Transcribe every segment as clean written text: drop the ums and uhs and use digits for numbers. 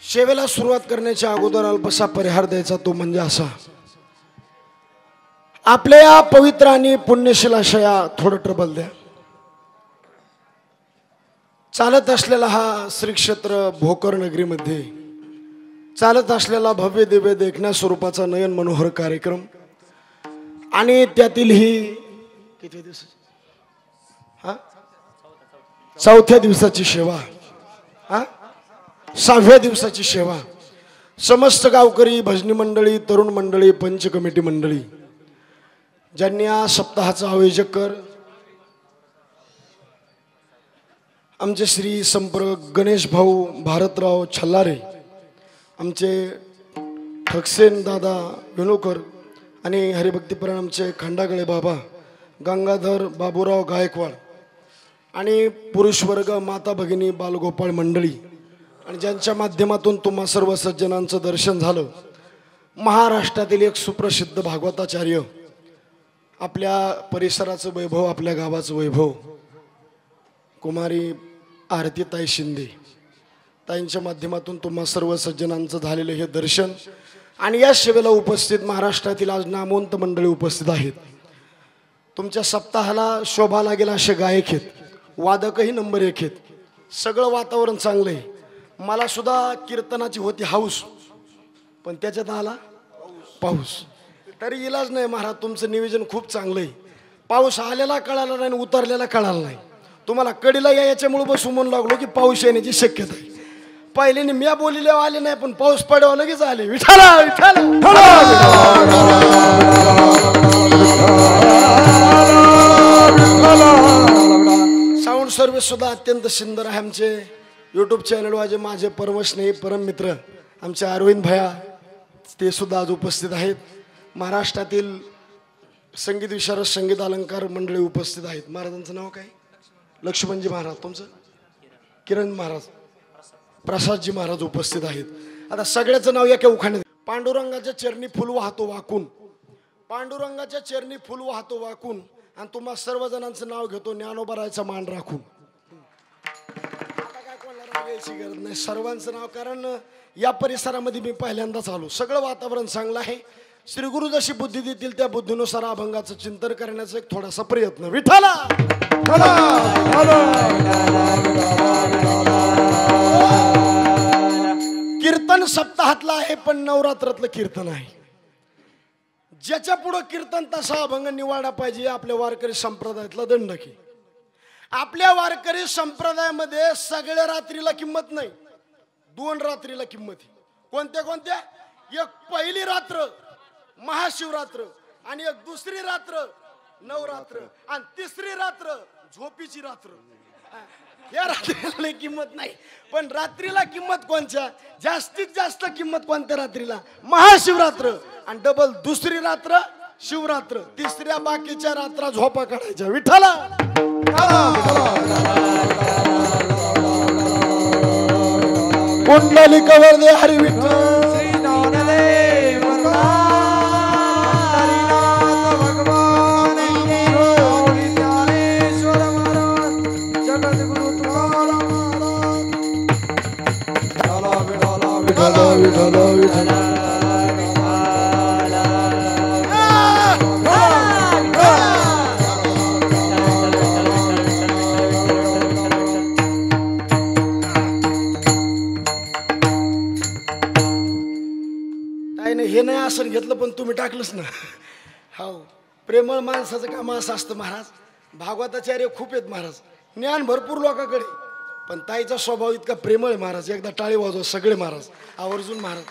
सेवेला सुरुवात करण्याच्या अगोदर अल्पसा परिहार द्यायचा, तो म्हणजे असा. आपल्या या पवित्र आणि पुण्यशील अशा थोडं ट्रबल द्या. चालत असलेला हा श्री क्षेत्र भोकर नगरीमध्ये चालत असलेला भव्य दिव्य देखण्या स्वरूपाचा नयन मनोहर कार्यक्रम आणि त्यातील ही किती दिवस चौथ्या दिवसाची सेवा, 6व्या दिवसाची सेवा. समस्त गावकरी, भजनी मंडळी, तरुण मंडळी, पंच कमिटी मंडळी ज्यांनी या सप्ताहाचा आयोजक कर आमचे श्री संपर्क गणेश भाऊ भारतराव छल्लारे, आमचे ठकसेन दादा विनोकर आणि हरिभक्तीपरायण आमचे खंडागळे बाबा गंगाधर बाबूराव गायकवाड आणि पुरुष वर्ग, माता भगिनी, बालगोपाळ मंडळी आणि ज्यांच्या माध्यमातून तुम्हा सर्व सज्जनांचं दर्शन झालं. महाराष्ट्रातील एक सुप्रसिद्ध भागवताचार्य, आपल्या परिसराचं वैभव, आपल्या गावाचं वैभव, कुमारी आरतीताई शिंदे ताईंच्या माध्यमातून तुम्हा सर्व सज्जनांचं झालेलं हे दर्शन आणि या सेवेला उपस्थित महाराष्ट्रातील आज नामवंत मंडळी उपस्थित आहेत. तुमच्या सप्ताहाला शोभा लागेल असे गायक आहेत, वादकही नंबर 1 आहेत, सगळं वातावरण चांगलं आहे. मला सुद्धा कीर्तनाची होती हाऊस, पण त्याच्यात आला पाऊस. तरी इलाज नाही महाराज, तुमचं नियोजन खूप चांगलं आहे. पाऊस आलेला कळाला नाही आणि उतरलेला कळाला नाही. तुम्हाला कडीला याच्यामुळे बसू म्हणून लागलो की पाऊस येण्याची शक्यता आहे. पहिल्याने म्या बोलिले आले नाही, पण पाऊस पडावा लगेच आले. विठाला विठाला साऊंड सर्व्हिस सुद्धा अत्यंत सुंदर आहे. आमचे यूट्यूब चॅनलवर माझे परम स्नेही परम मित्र आमचे अरविंद भैया, ते सुद्धा आज उपस्थित आहेत. महाराष्ट्रातील संगीत विशारद, संगीत अलंकार मंडळी उपस्थित आहेत. महाराजांचं नाव काय? लक्ष्मणजी महाराज. तुमचं? किरण महाराज, प्रसादजी महाराज उपस्थित आहेत. आता सगळ्याचं नाव एका उखाण्यात. पांडुरंगाच्या चरणी फुल वाहतो वाकून, पांडुरंगाच्या चरणी फुल वाहतो वाकून, आणि तुम्हा सर्वजणांचं नाव घेतो ज्ञानोबरायचा मान राखून. आता काय कोणाला रागायची गरज नाही, सर्वांचं नाव. कारण या परिसरामध्ये मी पहिल्यांदाच आलो. सगळं वातावरण चांगलं आहे. श्री गुरु जशी बुद्धी देतील त्या बुद्धीनुसार अभंगाचं चिंतन करण्याचा एक थोडासा प्रयत्न. विठाला कीर्तन सप्ताहातलं आहे, पण नवरात्रातलं कीर्तन आहे. ज्याच्या पुढं कीर्तन तसा अभंग निवडा पाहिजे. आपल्या वारकरी संप्रदायातला दंडकी. आपल्या वारकरी संप्रदायामध्ये सगळ्या रात्रीला किंमत नाही, 2 रात्रीला किंमत आहे. कोणत्या कोणत्या? एक पहिली रात्र महाशिवरात्र, आणि एक दुसरी रात्र नवरात्र, आणि तिसरी रात्र झोपीची रात्र. या रात्रीला किंमत नाही, पण रात्रीला किंमत कोणत्या? जास्तीत जास्त किंमत कोणत्या रात्रीला? महाशिवरात्र. आणि डबल दुसरी रात्र शिवरात्र, तिसऱ्या बाकीच्या रात्रा झोपा काढायच्या. विठ्ठला कुंडली कवर दे हरी विठ्ठल. हे नाही असं घेतलं, पण तुम्ही टाकलंच ना. हो, प्रेमळ माणसाचं काम असं असतं महाराज. भागवताचार्य खूप आहेत महाराज, ज्ञान भरपूर लोकांकडे, पण ताईचा स्वभाव इतका प्रेमळ आहे महाराज. एकदा टाळी वाजव सगळे महाराज, आवर्जून महाराज.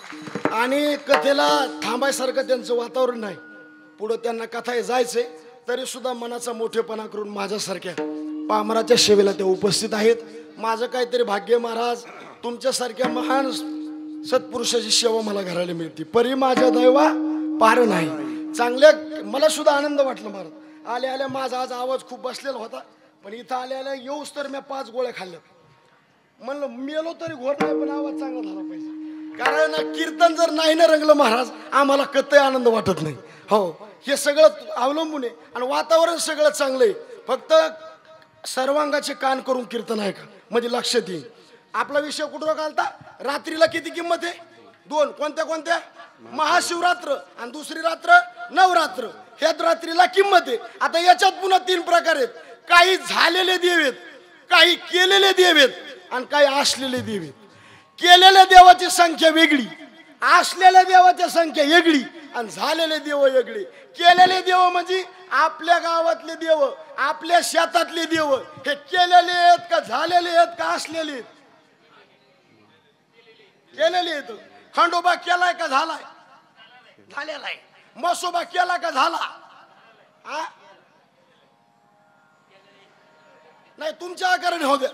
आणि कथेला थांबायसारखं त्यांचं वातावरण नाही. पुढं त्यांना कथा जायचंय, तरी सुद्धा मनाचा मोठेपणा करून माझ्यासारख्या पामराच्या सेवेला ते उपस्थित आहेत. माझं काहीतरी भाग्य महाराज, तुमच्यासारख्या महान सत्पुरुषाची सेवा मला घराला मिळते. परी माझ्या दैवा पार नाही. चांगल्या मला सुद्धा आनंद वाटला महाराज. आल्या आल्या माझा आज आवाज खूप बसलेला होता, पण इथं आल्या आल्या येऊच तर मी 5 गोळ्या खाल्ल्या. म्हणलं मेलो तरी घोर नाही, पण आवाज चांगला झाला पाहिजे. कारण कीर्तन जर नाही ना रंगलं महाराज, आम्हाला कतही आनंद वाटत नाही. हो, हे सगळं अवलंबून आहे. आणि वातावरण सगळं चांगलं आहे. फक्त सर्वांगाचे कान करून कीर्तन आहे का म्हणजे लक्षात येईल. आपला विषय कुठं घालता? रात्रीला किती किंमत आहे? 2. कोणत्या कोणत्या? महाशिवरात्र आणि दुसरी रात्र नवरात्र. ह्या रात्रीला किंमत आहे. आता याच्यात पुन्हा 3 प्रकार आहेत. काही झालेले देव आहेत, काही केलेले देव आहेत आणि काही असलेले देव आहेत. केलेल्या देवाची संख्या वेगळी, असलेल्या देवाची संख्या वेगळी आणि झालेले देव वेगळे. केलेले देव म्हणजे आपल्या गावातले देव, आपल्या शेतातले देव. हे केलेले आहेत का झालेले आहेत का असलेले आहेत? केलेले आहेत. खंडोबा केलाय का झालाय? झालेला आहे. मसोबा केला का झाला? नाही, तुमच्या आकाराने हो द्या.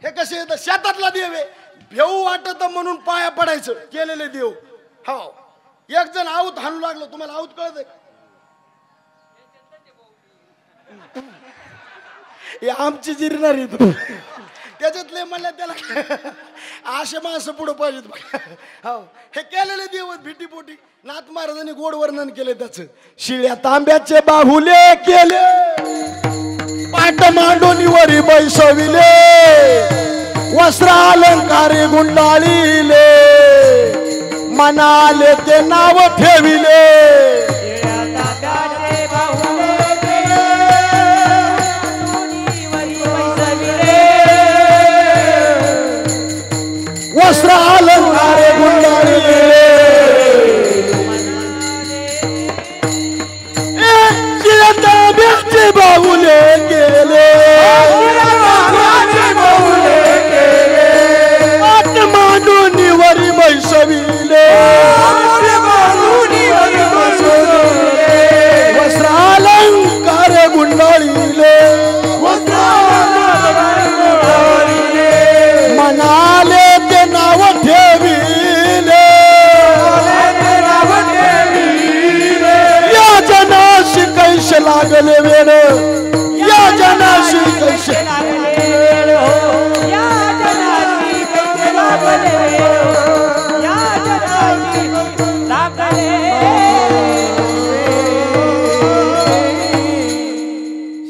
हे कसे येतं? शेतातला देव आहे, भेऊ वाटत म्हणून पाया पडायचं. केलेले देव. हो, एक जण आऊत हाणू लागलो. तुम्हाला आऊत कळत? हे आमची जिरणारी त्याच्यातले म्हणलं त्याला असे माणसं पुढे पाहिजेत. हो, हे केलेले देव भीटीपोटी. नाथ महाराजांनी गोड वर्णन केले त्याच. शिळ्या तांब्याचे बाहुले केले, पाट मांडून वरी बैसविले, वस्त्र अलंकारे गुंडाळीले, मनाले ते नाव ठेविले. वस्त्र अलंकारे गुंडाळीले, तांब्याचे बाहुले केले, पाट मांडून वरी बैसविले, वस्त्र अलंकारे गुंडाळीले, मनाले ते नाव ठेविले. या जनाशी कैसे लागले वेळ, या जनाशी कैसे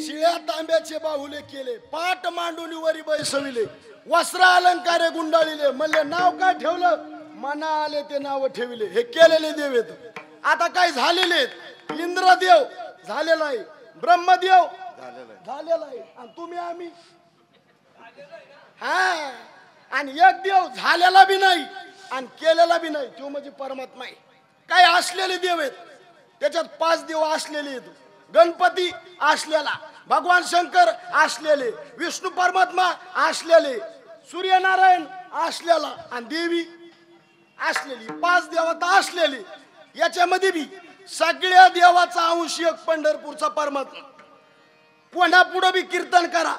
शिळ्या तांब्याचे बाहुले केले, पाट मांडून वरी बैसविले, वस्त्र अलंकारे गुंडाळीले. म्हणले नाव काय ठेवलं? मना आले ते नाव ठेविले. हे केलेले देव आहेत. आता काय झालेले आहेत? इंद्रदेव झालेला आहे, ब्रह्मदेव झालेला आहे आणि तुम्ही आम्ही हा. आणि एक देव झालेला बी नाही आणि केलेला बी नाही, तो म्हणजे परमात्मा आहे. काय असलेले देव आहेत, त्याच्यात 5 देव असलेले आहेत. गणपती असलेला, भगवान शंकर असलेले, विष्णू परमात्मा असलेले, सूर्यनारायण असलेला आणि देवी असलेली. 5 देवता असलेली. याच्यामध्ये बी सगळ्या देवाचा अंश एक पंढरपूरचा परमात्मा. कोणा पुढे बी कीर्तन करा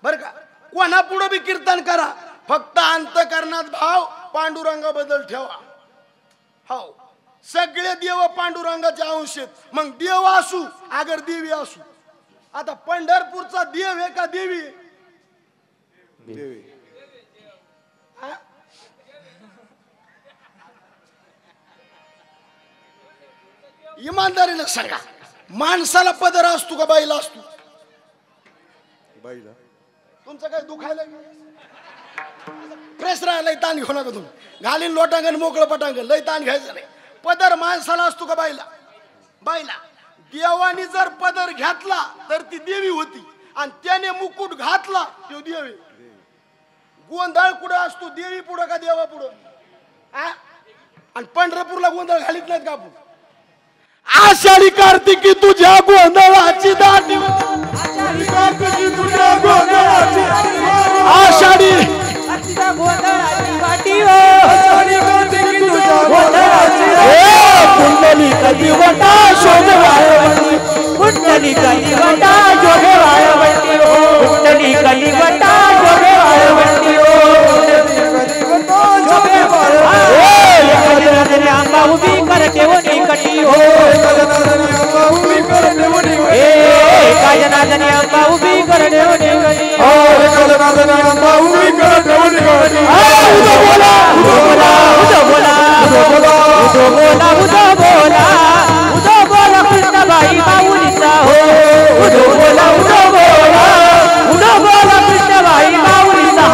बर का, कोणा पुढे बी कीर्तन करा, फक्त अंतकरणात भाव पांडुरंगाबद्दल ठेवा. हो, सगळे देव पांडुरंगाचे अंश आहेत. मग देव असू अगर देवी असू. आता पंढरपूरचा देव आहे का देवी? देवी. इमानदारीने सांगा, माणसाला पदर असतो का बाईला असतो? बाईला. तुमचं काय दुखायला प्रेस राहा, लय ताण घेऊ नका तुम्ही. घालीन लोटांगण मोकळं पटांगण, लय ताण घ्यायचं नाही. पदर माणसाला असतो का बाईला? बाईला. देवानी जर पदर घातला तर ती देवी होती आणि त्याने मुकुट घातला तो देवी. गोंधळ कुठं असतो? देवी पुढं का देवा पुढं? आणि पंढरपूरला गोंधळ घालीत नाहीत का आपण? आषाढी कार्तिकी तुझ्या गोंधळाची दाटी, आषाढी कार्तिकी तुझ्या गोंधळाची, आषाढी गोंधळाची वाटी, आषाढी कार्तिकी तुझ्या गोंधळाची. कुंडली कधी वटा शोभे वाळवंटी, कुंडली कधी वटा शोभे वाळवंटी, कुंडली कधी वटा शोभे वाळवंटी, आंबा उभी करते वनी कटी हो, काजनाथनी आंबा उभी करते वनी कटी हो, काजनाथनी आंबा उभी करते वनी कटी. उदो बोला उदो बोला उदो बोला उदो बोला उदो बोला उदो बोला उदो बोला कृष्णबाई माऊलीचा हो, उदो बोला उदो बोला उदो बोला कृष्णबाई माऊलीचा.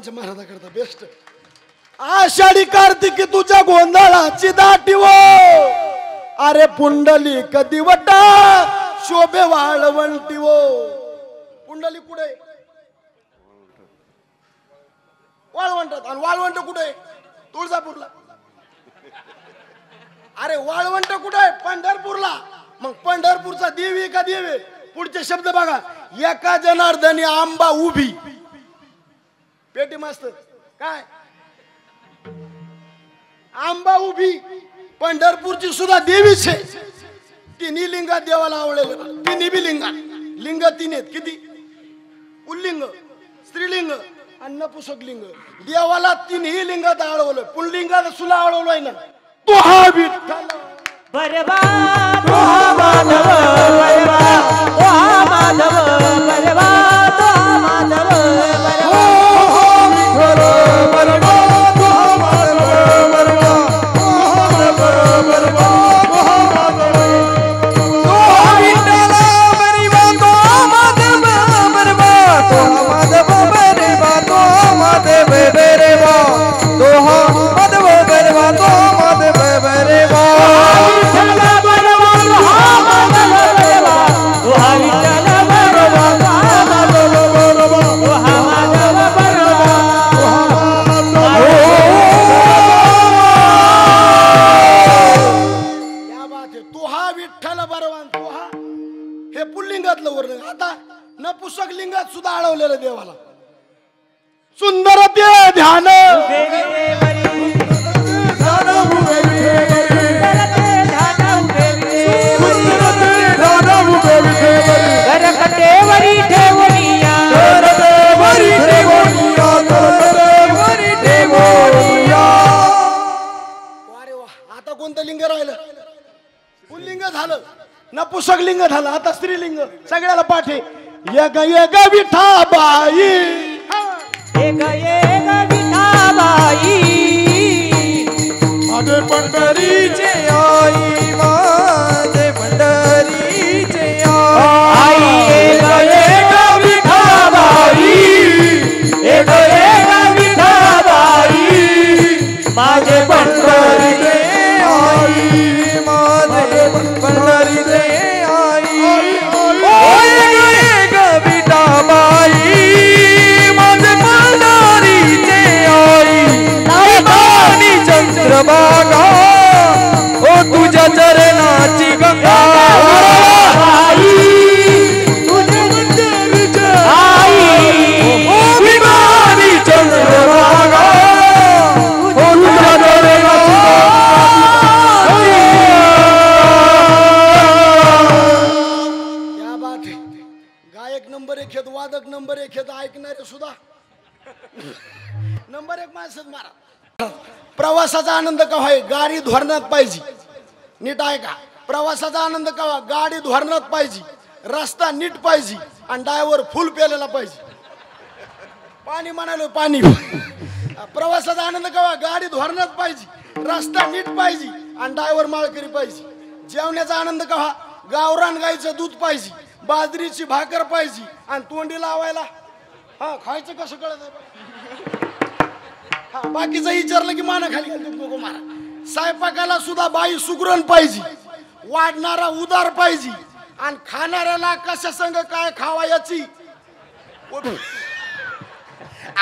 पंच महाराजा करता बेस्ट. आषाढी कार्तिकी तुझ्या गोंधळाची दाटी वो, अरे पुंडली कधी वटा शोभे वाळवंटी वो. पुंडली कुठे? वाळवंटात. आणि वाळवंट कुठे? तुळजापूरला. अरे वाळवंट कुठे? पंढरपूरला. मग पंढरपूरचा देवी का देवी? पुढचे शब्द बघा. एका जनार्दनी आंबा उभी. पेटी मास्तर काय? आंबा उभी. पंढरपूरची सुद्धा देवीच आहे. तिन्ही लिंगात देवाला आवडलेलं. तिन्ही बी लिंगात. लिंग तीन आहेत. किती? पुल्लिंग, स्त्रीलिंग आणि नपुसक लिंग. देवाला तिन्ही लिंगात आळवलं. पुल्लिंगात सुद्धा आळवलंय ना. तो हा विठ्ठल बरबा तो हा माधव, बरबा तो हा माधव, बरबा तो हा माधव, बरबा नपुसक लिंगात सुद्धा आळवलेलं देवाला. सुंदर ते ध्यान आता कोणतं लिंग राहिलं? पुल्लिंग झालं, नपुसक लिंग झालं, आता स्त्रीलिंग. सगळ्याला पाठे. एक एक विठाबाई, एक एक विठाबाई, माझे पंढरीचे आई, माझे पंढरीचे आई. एक एक विठाबाई, एक एक विठाबाई, माझे पंढरीचे आई, माझे पंढरीचे आई. चंद्रभागा ओ तुझ्या चरणाची गंगा आई, तुझ्या मंदिराची आई. ओ भिवानी चंद्रभागा ओ तुझ्या चरणाची क्या बात है. गायक नंबर 1 आहेत, वादक नंबर 1 आहेत, ऐकणारे सुद्धा नंबर 1 माणसं मारा. प्रवासाचा आनंद केव्हा आहे? गाडी धोरणात पाहिजे. नीट आहे का? प्रवासाचा आनंद केव्हा? गाडी धोरणात पाहिजे, रस्ता नीट पाहिजे आणि ड्रायव्हर फुल पेलेला पाहिजे. पाणी म्हणालो पाणी. प्रवासाचा आनंद केव्हा? गाडी धोरणात पाहिजे, रस्ता नीट पाहिजे आणि ड्रायव्हर माळकरी पाहिजे. जेवण्याचा आनंद केव्हा? गावरान गाईचं दूध पाहिजे, बाजरीची भाकर पाहिजे आणि तोंडी लावायला खायचं कसं कळत? बाकीचं विचारलं की माना खाली नको मारा. स्वयंपाकाला सुद्धा बाई सुगरण पाहिजे, वाढणारा उदार पाहिजे आणि खाणाऱ्याला कशा संग काय खावा याची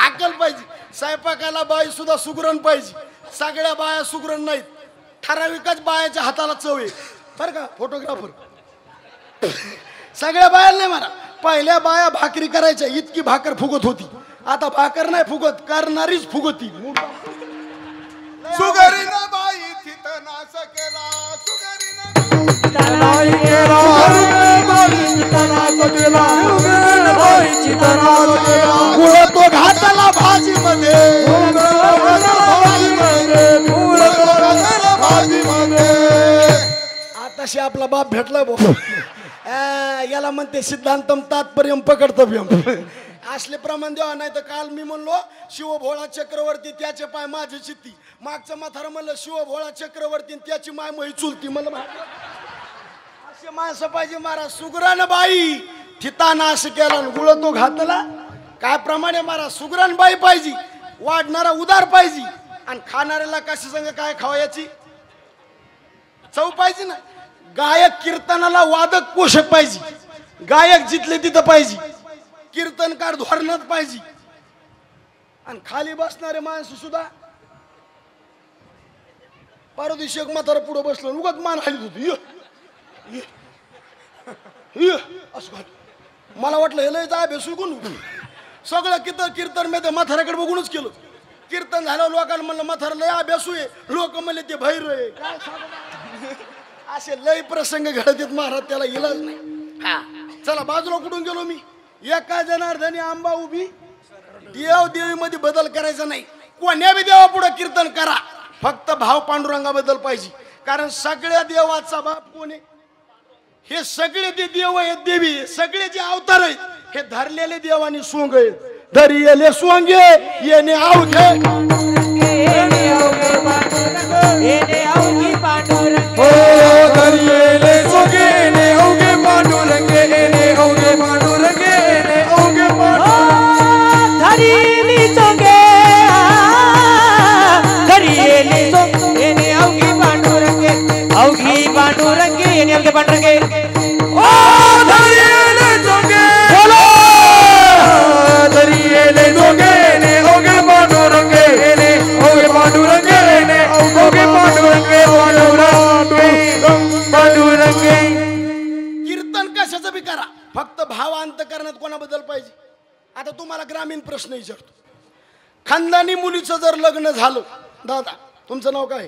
अक्कल पाहिजे. स्वयंपाकाला बाई सुद्धा सुगरण पाहिजे. सगळ्या बाया सुगरण नाहीत, ठराविकच बायाच्या हाताला चव आहे बरं का. फोटोग्राफर सगळ्या बायाला नाही मारा. पहिल्या बाया भाकरी करायच्या, इतकी भाकर फुगत होती. आता भाकर नाही फुगत, करणारीच फुगती. सुगरीना बाई तिथं नाच केला, गुळ तो घातला भाजी मध्ये, आताशी आपला बाप भेटला भाऊ. याला म्हणते सिद्धांतम तात्पर्य पकडतं. असले प्रमाण द्यावा. नाही तर काल मी म्हणलो शिवभोळा चक्रवर्ती त्याचे पाय माझी चित्ती. मागचं म्हातारं म्हणलं शिवभोळा चक्रवर्ती त्याची माय मही चुलती. मला असे माणसं पाहिजे मारा. सुगरण बाई थिता नाश केला, गुळ तो घातला. काय प्रमाणे मारा. सुगरण बाई पाहिजे, वाढणारा उदार पाहिजे आणि खाणाऱ्याला कशा संग काय खावायची चव पाहिजे ना. गायक कीर्तनाला वादक पोषक पाहिजे, गायक जिथले तिथं पाहिजे, कीर्तनकार धोरणात पाहिजे आणि खाली बसणारे माणसं सुद्धा. पारदिशी एक म्हातारा पुढे बसलो उगाच मान हालीत होती असं. मला वाटलं हे लय जा बेसू कोण सगळं कीर्तन मी म्हाताऱ्याकडे बघूनच केलं. कीर्तन झालं लोकांना म्हणलं म्हातारा लय अभ्यासू आहे, लोक म्हणले ते भैर आहे काय असे लय प्रसंग घडत येत महाराज, त्याला इलाज नाही. चला बाजूला कुठून गेलो मी. एका जनार्दनी आंबा उभी, देव देवी मध्ये बदल करायचा नाही. कोण्या बी देवा पुढे कीर्तन करा, फक्त भाव पांडुरंगाबद्दल पाहिजे. कारण सगळ्या देवाचा बाप कोण आहे? हे सगळे ते देव आहेत, देवी सगळे जे अवतार आहेत हे धरलेले देवानी सोंग आहेत. धरियले सोंगे येणे अवघे हो धरियले सोंगे येणे अवघे पांडुरंगे येणे अवघे पांडुरंगे येणे अवघे धरियले सोंगे धरियले सोंगे येणे अवघे पांडुरंगे अवघी पांडुरंगे येणे अवघे पांडुरंगे. ओ धरियले सोंगे बोलो धरियले सोंगे येणे अवघे पांडुरंगे येणे अवघे पांडुरंगे येणे अवघे पांडुरंगे पांडुरंगे. कीर्तन कशाचं बी करा, फक्त भाव अंतकरणात कोणाबद्दल पाहिजे. आता तुम्हाला ग्रामीण प्रश्न विचारतो. खानदानी मुलीचं जर लग्न झालं, दादा तुमचं नाव काय?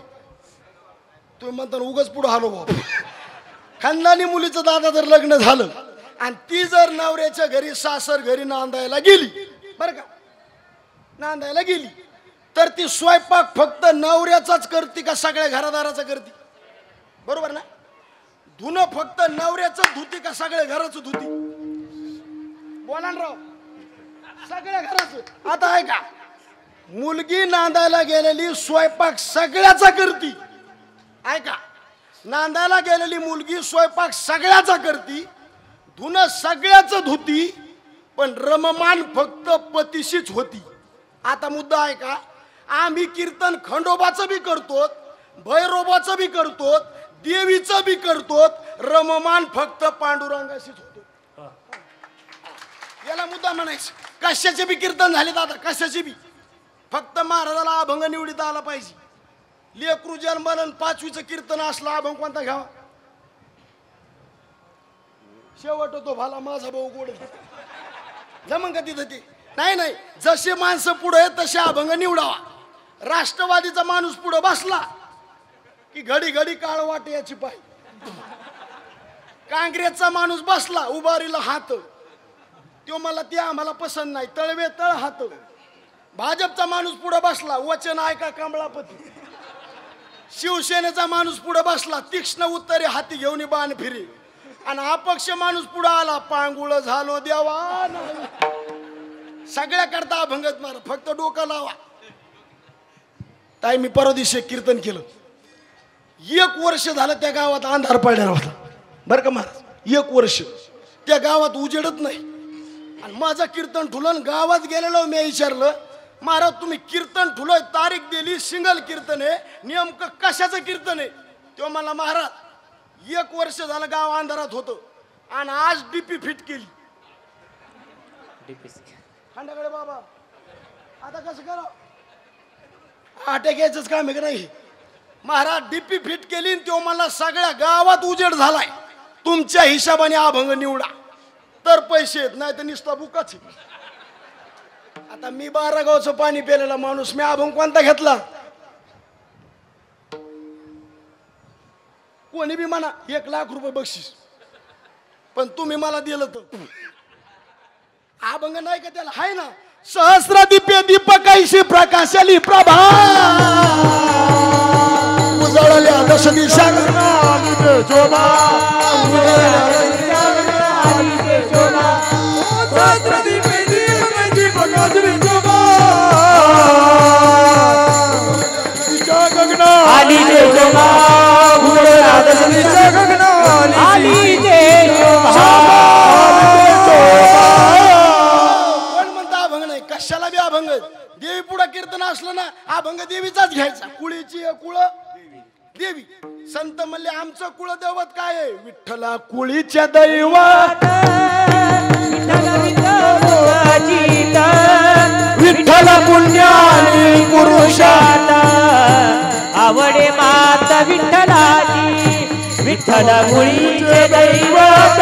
तुम्ही म्हणता उगाच पुढं हालो भाऊ. खानदानी मुलीचं दादा जर लग्न झालं आणि ती जर नवऱ्याच्या घरी सासर घरी नांदायला गेली, बरं का नांदायला गेली, तर ती स्वयंपाक फक्त नवऱ्याचाच करते का सगळ्या घरादाराचा करते? बरोबर ना. धुणं फक्त नवऱ्याचं धुती का सगळ्या घराचं धुती? बोला ना राव, सगळ्या घराचं. आता आहे का मुलगी नांदायला गेलेली स्वयंपाक सगळ्याचा करती, आहे का? नांदायला गेलेली मुलगी स्वयंपाक सगळ्याचा करती, धुणं सगळ्याचं धुती, पण रममान फक्त पतीशीच होती. आता मुद्दा आहे का, आम्ही कीर्तन खंडोबाचं बी करतो, भैरोबाचं बी करतो, देवीचं बी करतो, रममान फक्त पांडुरंगाशीच होतो. याला मुद्दा म्हणायचं. कशाचे बी कीर्तन झाले दादा, कशाचे बी, फक्त महाराजाला अभंग निवडीत आला पाहिजे. लेकरू जन्मलन 5वीचं कीर्तन असलं, अभंग कोणता घ्यावा? शेवट होतो भाला माझा भाऊ गोड जमन का तिथं ते? नाही नाही, जसे माणसं पुढे आहेत तसे अभंग निवडावा. राष्ट्रवादीचा माणूस पुढे बसला की घडी घडी काळ वाटे याची पाय. काँग्रेसचा माणूस बसला उभारीला हात, तो मला ते आम्हाला पसंत नाही, तळवे तळ हात. भाजपचा माणूस पुढे बसला वचन ऐका कमळापती. शिवसेनेचा माणूस पुढे बसला तीक्ष्ण उत्तरे हाती घेऊन बाण फिरे. आणि अपक्ष माणूस पुढे आला पांगुळ झालो देवा. सगळ्या करता अभंगत मारा, फक्त डोकं लावा. ताई मी परवा दिवशी कीर्तन केलं, 1 वर्ष झालं त्या गावात अंधार पडलेला होता बरं का महाराज. 1 वर्ष त्या गावात उजेडत नाही. आणि माझं कीर्तन ठुलं, गावात गेलेलो मी विचारलं महाराज तुम्ही कीर्तन ठुलं, तारीख दिली, सिंगल कीर्तन आहे, नेमकं कशाचं कीर्तन आहे? तो मला महाराज 1 वर्ष झालं गाव अंधारात होतं आणि आज डीपी फिट केली. खंडाकडे बाबा आता कसं करा, अटॅक यायचंच काम आहे का नाही? महाराज डीपी फिट केली, तो मला सगळ्या गावात उजेड झालाय, तुमच्या हिशोबाने अभंग निवडा तर पैसे येत नाही तर निस्ता बुकाच. आता मी 12 गावचं पाणी प्यायलेला माणूस, मी अभंग कोणता घेतला? कोणी बी म्हणा 1 लाख रुपये बक्षीस, पण तुम्ही मला दिलं तर अभंग नाही का त्याला? हाय ना, सहस्र दीपे दीपकाईशी प्रकाशाली प्रभा उजळल्या दश दिशा कशाला बी अभंग देवी पुढे कीर्तन असलं ना अभंग देवीचाच घ्यायचा कुळीची कुळ देवी संत म्हणले आमचं कुळदैवत काय आहे विठ्ठला कुळीच्या दैवत विठ्ठल पुण्यानी पुरुषात आवडे माता विठ्ठलाची विठ्ठल मुळीचे दैवत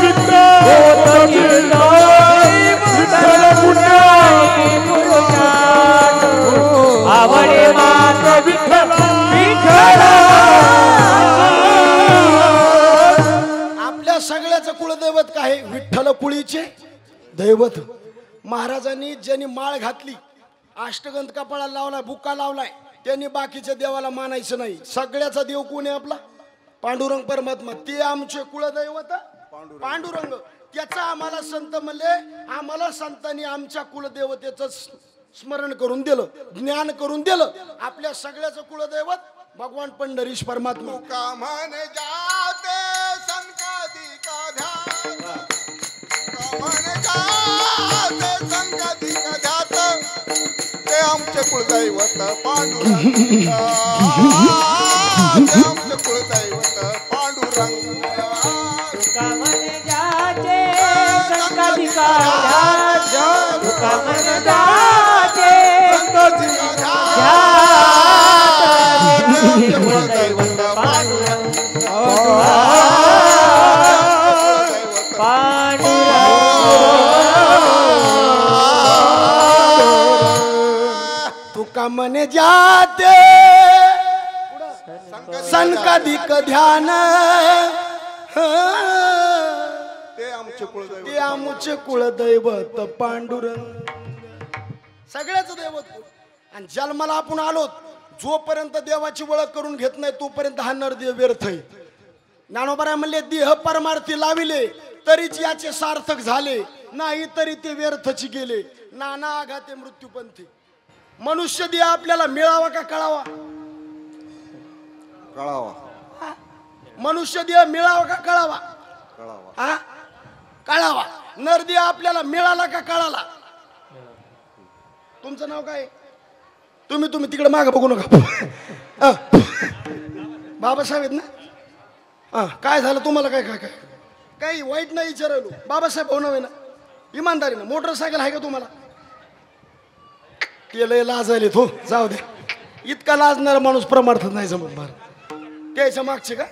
विठ्ठल पुण्यानी पुरुषात आवडे माता विठ्ठल आपल्या सगळ्याचं कुळदैवत काय आहे? विठ्ठल कुळीचे दैवत महाराजांनी ज्यांनी माळ घातली अष्टगंध कपाळाला लावलाय बुक्का लावलाय त्यांनी बाकीच्या देवाला मानायचं नाही सगळ्याचा देव कोण आहे आपला पांडुरंग परमात्मा ते आमचे कुळदैवत पांडुरंग त्याचा आम्हाला संत म्हणले आम्हाला संतांनी आमच्या कुलदेवतेचं स्मरण करून दिलं ज्ञान करून दिलं आपल्या सगळ्याचं कुलदैवत भगवान पंढरीश परमात्मा कामन जाते संकदी का ध्यान कामन जाते संकदी का ध्यान ते आमचे कुलदैवत पांडुरंग ते आमचे कुलदैवत पांडुरंग कामन जाचे संकटिका कामन जाचे कुलदैवत पांडुरंग तुका मने जाते संकदिक ध्यान ते आमचे कुळदैवत पांडुरंग सगळ्याच दैवत आणि जन्माला आपण आलो जोपर्यंत देवाची ओळख करून घेत नाही तोपर्यंत हा नरदेव व्यर्थ आहे ज्ञानोबा म्हणले देह परमार्थी लाविले तरीच याचे सार्थक झाले नाही तरी ते व्यर्थची गेले नाना आघाते मृत्यूपंथी मनुष्य देह आपल्याला मिळावा का कळावा कळावा मनुष्य देह मिळावा का कळावा हा कळावा नरदेह आपल्याला मिळाला का कळाला तुमचं नाव काय तुम्ही तिकडे मागे बघू नका बाबासाहेब आहेत ना काय झालं तुम्हाला काय काय काय काही वाईट नाही विचारलो बाबासाहेब भाऊ नव्हे ना इमानदारीनं मोटरसायकल आहे का तुम्हाला ते लय लाजायले हो जाऊ दे इतका लाजणारा माणूस प्रमार्थच नाही जमत बार त्याच्या मागचे का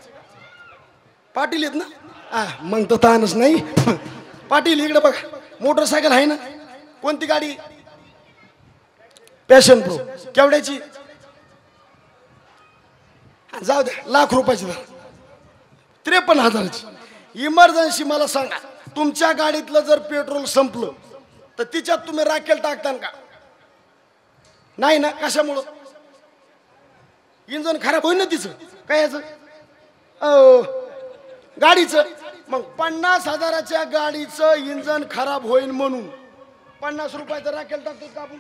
पाटील आहेत ना मग तर ताणच नाही पाटील इकडे बघा मोटरसायकल आहे ना कोणती गाडी पॅशन प्रो केवढ्याची जाऊ दे लाख रुपयाची 53,000ची इमर्जन्सी मला सांगा तुमच्या गाडीतलं जर पेट्रोल संपलं तर तिच्यात तुम्ही राखेल टाकता का नाही ना कशामुळं इंजन खराब होईल ना तिचं काय याचं गाडीचं मग 50,000च्या गाडीचं इंजन खराब होईल म्हणून 50 रुपयाचं राखेल टाकतो का आपण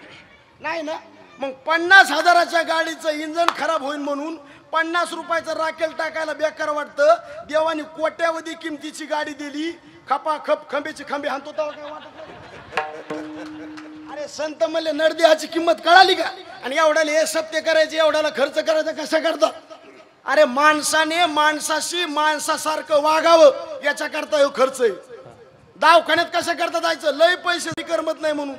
नाही ना मग 50,000च्या गाडीचं इंजन खराब होईल म्हणून 50 रुपयाचं राखेल टाकायला बेकार वाटतं देवाने कोट्यावधी किमतीची गाडी दिली खपा खप खंबेची खंबे हाणतो तेव्हा काय वाटत अरे संत म्हणले नरदेहाची किंमत कळाली का आणि एवढ्याला हे सत्य करायचे एवढ्याला खर्च करायचा कसं करता अरे माणसाने माणसाशी माणसासारखं वागावं याच्या करता हो खर्च आहे दवाखान्यात कसं करता जायचं लय पैसे करमत नाही म्हणून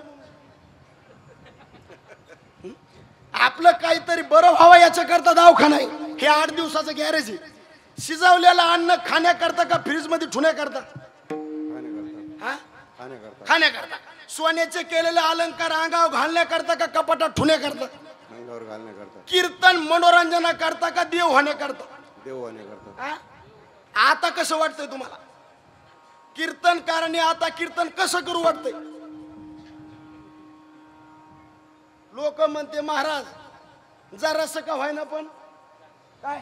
आपलं काहीतरी बरं व्हावं याच्या करता दवाखाना आहे हे 8 दिवसाचं गॅरेज आहे शिजवलेलं अन्न खाण्याकरता का फ्रीज मध्ये ठेवण्याकरता खाण्याकरता सोन्याचे केलेले अलंकार अंगावर घालण्याकरता का कपाटात ठेवण्याकरता कीर्तन मनोरंजनाकरता का देव होण्याकरता आता कसं वाटतंय तुम्हाला कीर्तनकाराने आता कीर्तन कसं करू वाटतंय लोक म्हणते महाराज जरासं का व्हायना पण काय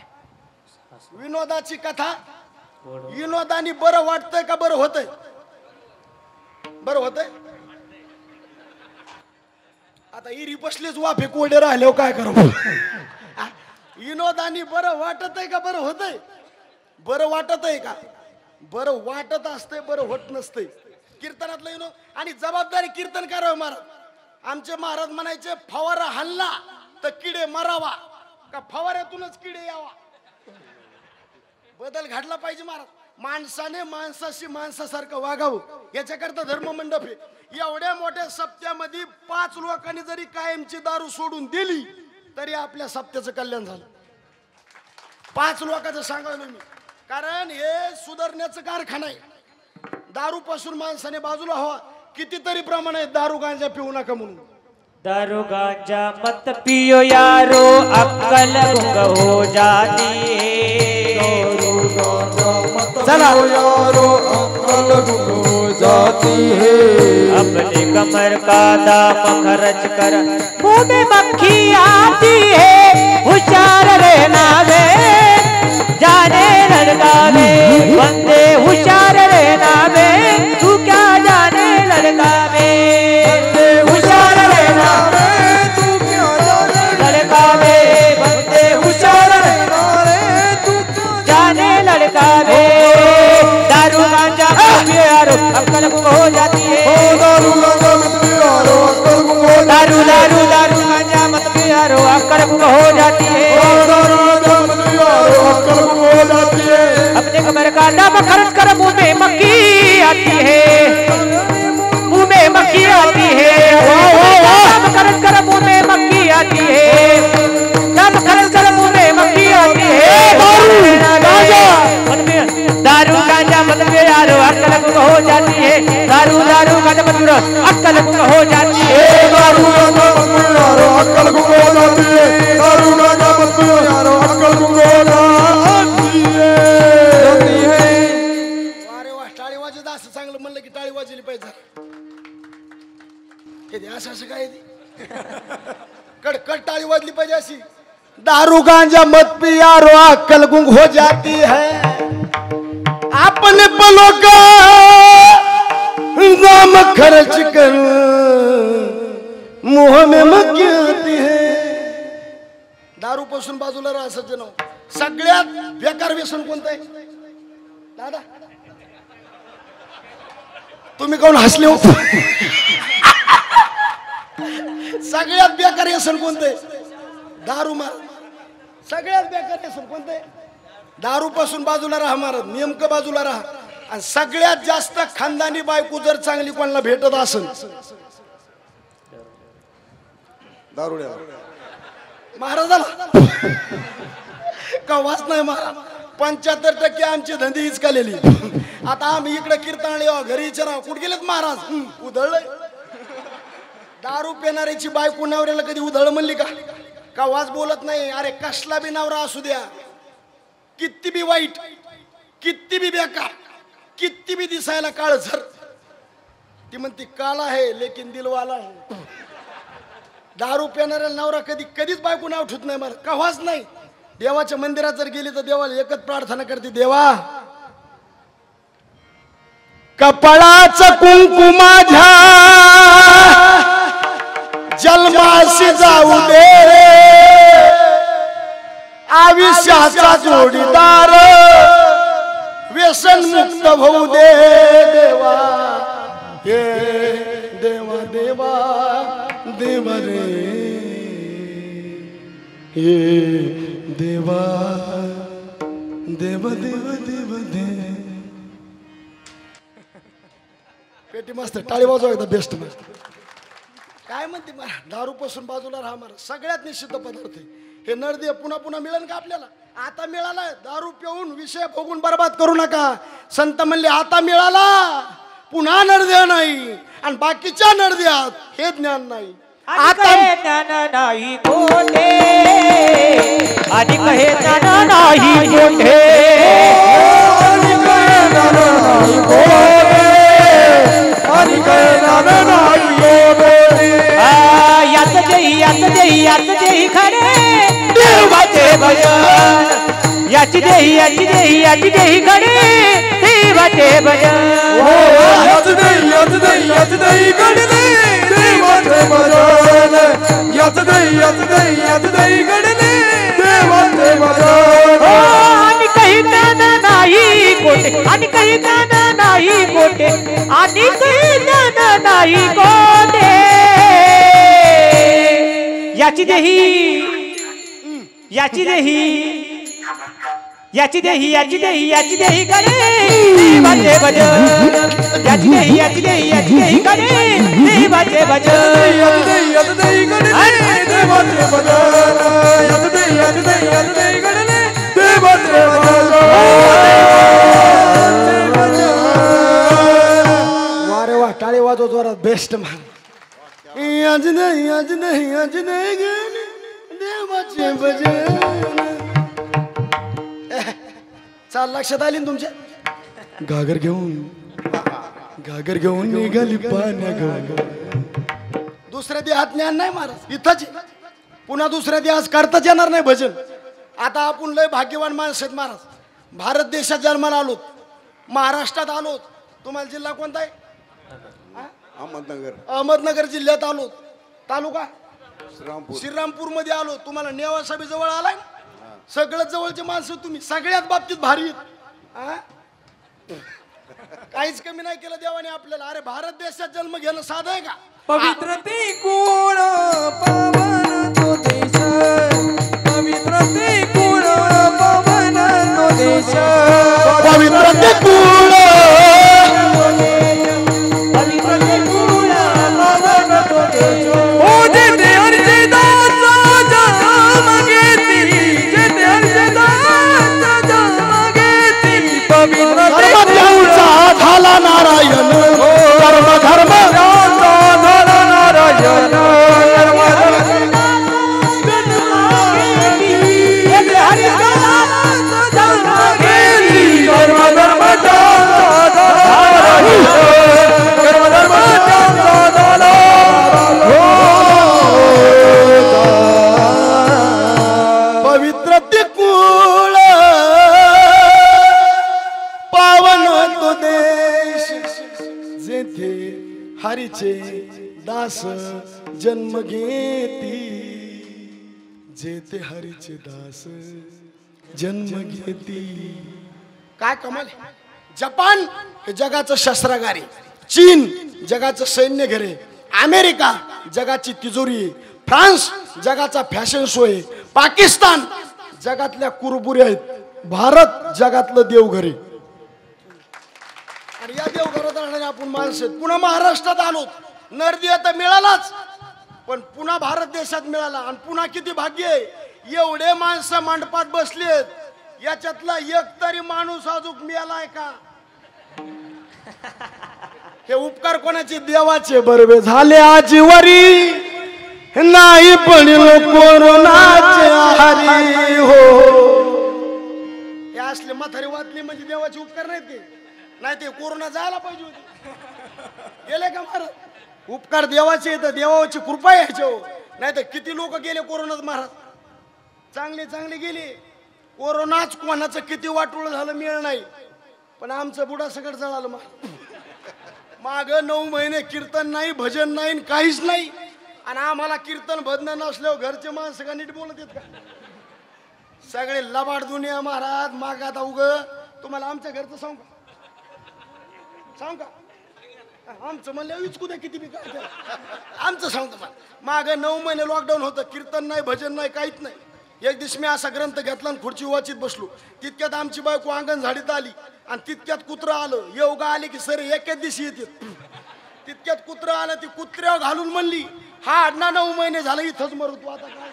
विनोदाची कथा विनोदानी बरं वाटतंय का बरं होतंय बरं होतंय आता इरी बसलेच वाफे कोरडे राहिले काय करू विनोदानी बरं वाटत आहे का बरं होतंय बरं वाटत आहे का बरं वाटत असतंय बरं होत नसतंय कीर्तनातलं येणं आणि जबाबदारी कीर्तन करावं महाराज आमचे महाराज म्हणायचे फवारा हल्ला तर किडे मरावा का फवाऱ्यातूनच किडे यावा बदल घडला पाहिजे महाराज माणसाने माणसाशी माणसासारखं वागावं याच्याकरता धर्ममंडप आहे एवढ्या मोठ्या सप्त्यामध्ये 5 लोकांनी जरी कायमची दारू सोडून दिली तरी आपल्या सप्त्याचं कल्याण झालं 5 लोकांचं सांगायला मी कारण हे सुधारण्याचं कारखाना आहे दारू पासून माणसाने बाजूला हवा कितीतरी प्रमाण आहे दारू गांजा पिऊ नका म्हणून दारू गांजा मत पियो यारो अक्कल गुंग हो जाती है चला यारो अक्कल गुम हो जाती है अपने कमर का दाम खर्च कर मुंह में मक्खी आती है होशियार रहना वे जाने लड़का वे बंदे होशियार रहना वे तू क्या जाने लड़का वे होशियार रहना वे तू क्या जाने लड़का वे बंदे होशियार रहना वे तू जाने लड़का वे दारू गांजा पियो यारो अक्कल गुम हो जाती है दारू गांजा मत पियो यारो अक्कल गुम हो दारू दारू दारू गांजा मत पियो यारो अक्कल गुम हो जाती है दारू गांजा मत पियो यारो अक्कल गुम हो जाती है अपने कमर का दाम खर्च कर मुंह में मक्खी आती है मुंह में मक्खी आती है दाम खर्च कर मुंह में मक्खी आती है दाम खर्च कर मुंह में मक्खी आती है दारू गांजा मत पियो यारो अक्कल गुम हो जाती है दारू दारू गांजा मत पियो अक्कल गुम हो जाती है दारू गांजा मत पियो यारो अक्कल गुम हो जाती है दारू गांजा मत पियो यारो अक्कल गुम हो जाती है अरे वा टाळी वाजत असं चांगलं म्हणलं की टाळी वाजली पाहिजे हे असं असं काय कडकड टाळी वाजली पाहिजे अशी दारू गांजा मत पिया रो अक्कल गुंग हो जाती है अपने पलों का दाम खर्च कर मुंह में मक्खी आती है दारू पासून बाजूला राहा सज्जनो सगळ्यात बेकार व्यसन कोणतं आहे दादा तुम्ही कोण हसले हो सगळ्यात बेकार व्यसन कोणतं आहे दारू मार सगळ्यात बेकार व्यसन कोणतं आहे दारू पासून बाजूला राहा महाराज नेमकं बाजूला राहा आणि सगळ्यात जास्त खानदानी बायको जर चांगली कोणाला भेटत असेल दारुड्या महाराजाला का वाच नाही महाराज 75% आमची धंदे हिचकालेली आता आम्ही इकडे कीर्तनाला घरी विचारा कुठे गेलेत महाराज उधळलंय दारू पिणाऱ्याची बायको नवऱ्याला कधी उधळ म्हणली का वाच बोलत नाही अरे कसला बी नवरा असू द्या किती बी वाईट किती बी बेकार किती बी दिसायला काळझर ती म्हणती काला है लेकिन दिलवाला है दारू पिणाऱ्याला नवरा कधीच बायको नाव ठेवत नाही मला कव्हाच नाही देवाच्या मंदिरात जर गेली तर देवाला एकच प्रार्थना करते देवा कपाळाचं कुंकू माझ्या जन्माशी जाऊ दे आयुष्याचा जोडीदार व्यसन मुक्त होऊ दे देवा हे देवा देवा देवा रे हे देवा देवा देवा देवा दे पेटी मस्त टाळी वाजवा एकदा बेस्ट मस्त काय म्हणते दारू पासून बाजूला राहा महाराज सगळ्यात निषिद्ध पदार्थ हे नळदे पुन्हा पुन्हा मिळेल का आपल्याला आता मिळाला दारू पिऊन विषय भोगून बर्बाद करू नका संत म्हणले आता मिळाला पुन्हा नळदे नाही आणि बाकीच्या नळद्यात हे ज्ञान नाही आता ज्ञान नाही कोठे आणि कहे ज्ञान नाही कोठे आणि कहे ज्ञान नाही कोठे आणि कहे ज्ञान नाही कोठे याच देही खरे देवाचे भजन याची देही खरे देवाचे भजन याच देही खरे देवाचे भजन याच देही खरे देवाचे भजन आणि काही ज्ञान नाही कोठे आणि काही ज्ञान नाही नाही कोठे आणि ज्ञान नाही कोठे याची देही याची देही याची देही याची देही याची देही करे बाजे भजन याची देही याची देही याची देही करे बाजे भजन याची देही करे देवाचे भजन याची देही करे देवाचे वारे वा टाळे वाजव जोरात बेस्ट मान आज नाही आज नाही आज नाही गणे देवाचे भजन चाल लक्षात आली ना तुमच्या घागर घेऊन निघाली पाण्या घेऊन दुसऱ्या देहात ज्ञान नाही महाराज इथंच पुन्हा दुसऱ्या देहात करताच येणार नाही भजन आता आपण लय भाग्यवान माणसं आहेत महाराज भारत देशात जन्माला आलोत महाराष्ट्रात आलोत तुम्हाला जिल्हा कोणता आहे अहमदनगर जिल्ह्यात आलो तालुका श्रीरामपूर मध्ये आलो तुम्हाला नेवासा बी जवळ आलाय सगळ्यात जवळचे माणसं तुम्ही सगळ्यात बाबतीत भारी काहीच कमी नाही केलं देवाने आपल्याला अरे भारत देशात जन्म घेणं साधं आहे का पवित्र ते कोण पावन तो देश पवित्र ते कोण पावन तो देश पवित्र ते कुळ झाला नारायण कर्म धर्म झाला नारायण पवित्र ते कुळ पावन तो देश जेथे हरीचे दास जन्म घेती जेथे हरीचे दास जन्म घेती काय कमाल जपान हे जगाचं शस्त्रागार आहे चीन जगाचं सैन्य घर आहे अमेरिका जगाची तिजोरी आहे फ्रान्स जगाचा फॅशन शो आहे पाकिस्तान जगातल्या कुरबुरी आहेत भारत जगातलं देवघर आहे आणि या देवघरात राहणारे आपण माणसं आहेत पुन्हा महाराष्ट्रात आलो नरदी आता मिळालाच पण पुन्हा भारत देशात मिळाला आणि पुन्हा किती भाग्य आहे एवढे माणसं मंडपात बसलेत याच्यातला एक तरी माणूस अजून मिळालाय का हे उपकार कोणाचे देवाचे बरवे झाले आजीवरी नाही पडलो कोरोनाचे आहारी हो हे असले म्हातारी वाचले म्हणजे देवाचे उपकार नाहीत ते नाही ते कोरोना जायला पाहिजे होते गेले का महाराज उपकार देवाचे तर देवाची कृपा यायचे नाही तर किती लोक गेले कोरोनात महाराज चांगले चांगले गेले कोरोनाच कोणाचं किती वाटोळ झालं मिळ नाही पण आमचं बुडा सगळं जळालं माग 9 महिने कीर्तन नाही भजन नाही काहीच नाही आणि आम्हाला कीर्तन भजन नसल्यावर घरचे माणसं का नीट बोलत येत का सगळे लबाड दुनिया महाराज माग आता उग तुम्हाला आमच्या घरचं सांग का आमचं म्हणलं विचकू द्या किती बी काय आमचं सांगतो मला माग 9 महिने लॉकडाऊन होतं कीर्तन नाही भजन नाही काहीच नाही एक दिवशी मी असा ग्रंथ घेतला आणि खुर्ची वाचित बसलो तितक्यात आमची बायको अंगण झाडीत आली आणि तितक्यात कुत्रं आलं योगा आले की सर एकाच दिवशी येते तितक्यात कुत्रं आलं ती कुत्र्यावर घालून म्हणली हा अण्णा 9 महिने झालं इथंच मरतो आता काय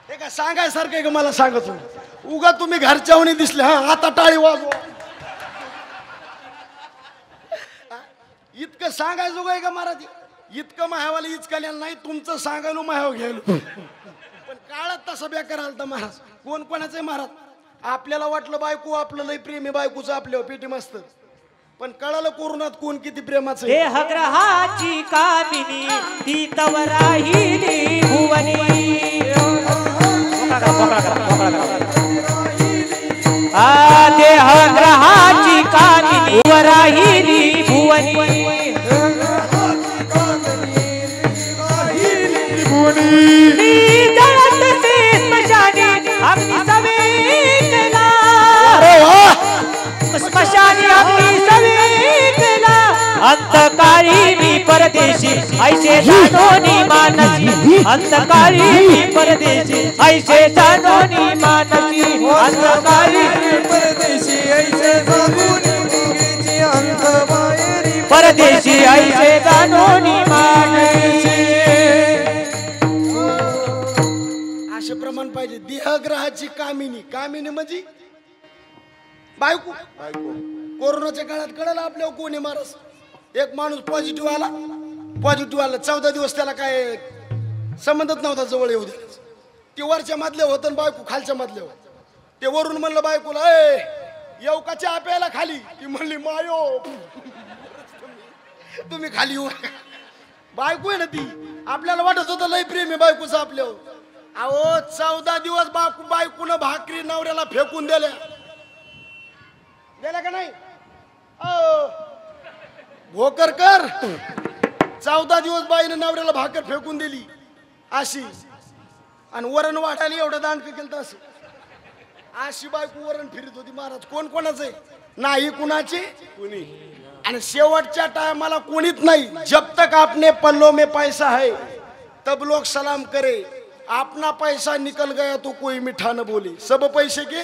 हे का सांगायसारखं आहे का मला सांगत उगा तुम्ही घरच्यावणी दिसले हा आता टाळी वाजवा इतकं सांगायचं काय का महाराज इतकं मायावाला इचकाल्याला नाही तुमचं सांगायला मायाव घ्यायला पण काळात तसं बेकार आलता महाराज कोण कोणाचं महाराज आपल्याला वाटलं बायको आपलं लय प्रेमी बायकोचं आपल्यावर पेटी मस्त पण कळालं कोरोनात कोण किती प्रेमाचं हे हग्रहाची कामिनी ती तव राहिली भुवनी ते हग्रहाची कामिनी तव राहिली भुवनी स्मशानी अंतकाळी मी परदेशी ऐसे जाणोनी मानसी अंतकाळी मी परदेशी ऐसे जाणोनी मानसी अंतकाळी परदेशी ऐसे जाणोनी निघेची अंत बाहेरी परदेशी ऐसे जाणोनी मानसी असे प्रमाण पाहिजे. देहग्रहाची कामिनी. कामिनी म्हणजे बायको. कोरोनाच्या काळात कळलं आपल्याला कोणी मारस. एक माणूस पॉझिटिव्ह आला. 14 दिवस त्याला काय संबंधच नव्हता जवळ येऊ द्या. ते वरच्या मधल्या होतं बायको खालच्या मधल्या. ते वरून म्हणलं बायकोला येऊ का चहा प्यायला खाली. ती म्हणली मायो तुम्ही खाली येऊ. बायको आहे ना ती. आपल्याला वाटत होतं लय प्रेम आहे बायकोचं आपल्यावर. अहो 14 दिवस बायकोनं भाकरी नवऱ्याला फेकून दिल्या का नाही. भोकर कर. 14 दिवस बाईनं नवऱ्याला भाकर फेकून दिली अशी. आणि वरण वाटायला एवढं दांडकं केलं तर असं अशी बायको वरण फिरत होती. महाराज कोण कोणाचं आहे नाही कुणाची कुणी. आणि शेवटच्या टायमाला कोणीच नाही. जब तक आपने पल्लों में पैसा है तब लोग सलाम करे. अपना पैसा निकल गया तो कोई मिठा न बोले. सब पैसे के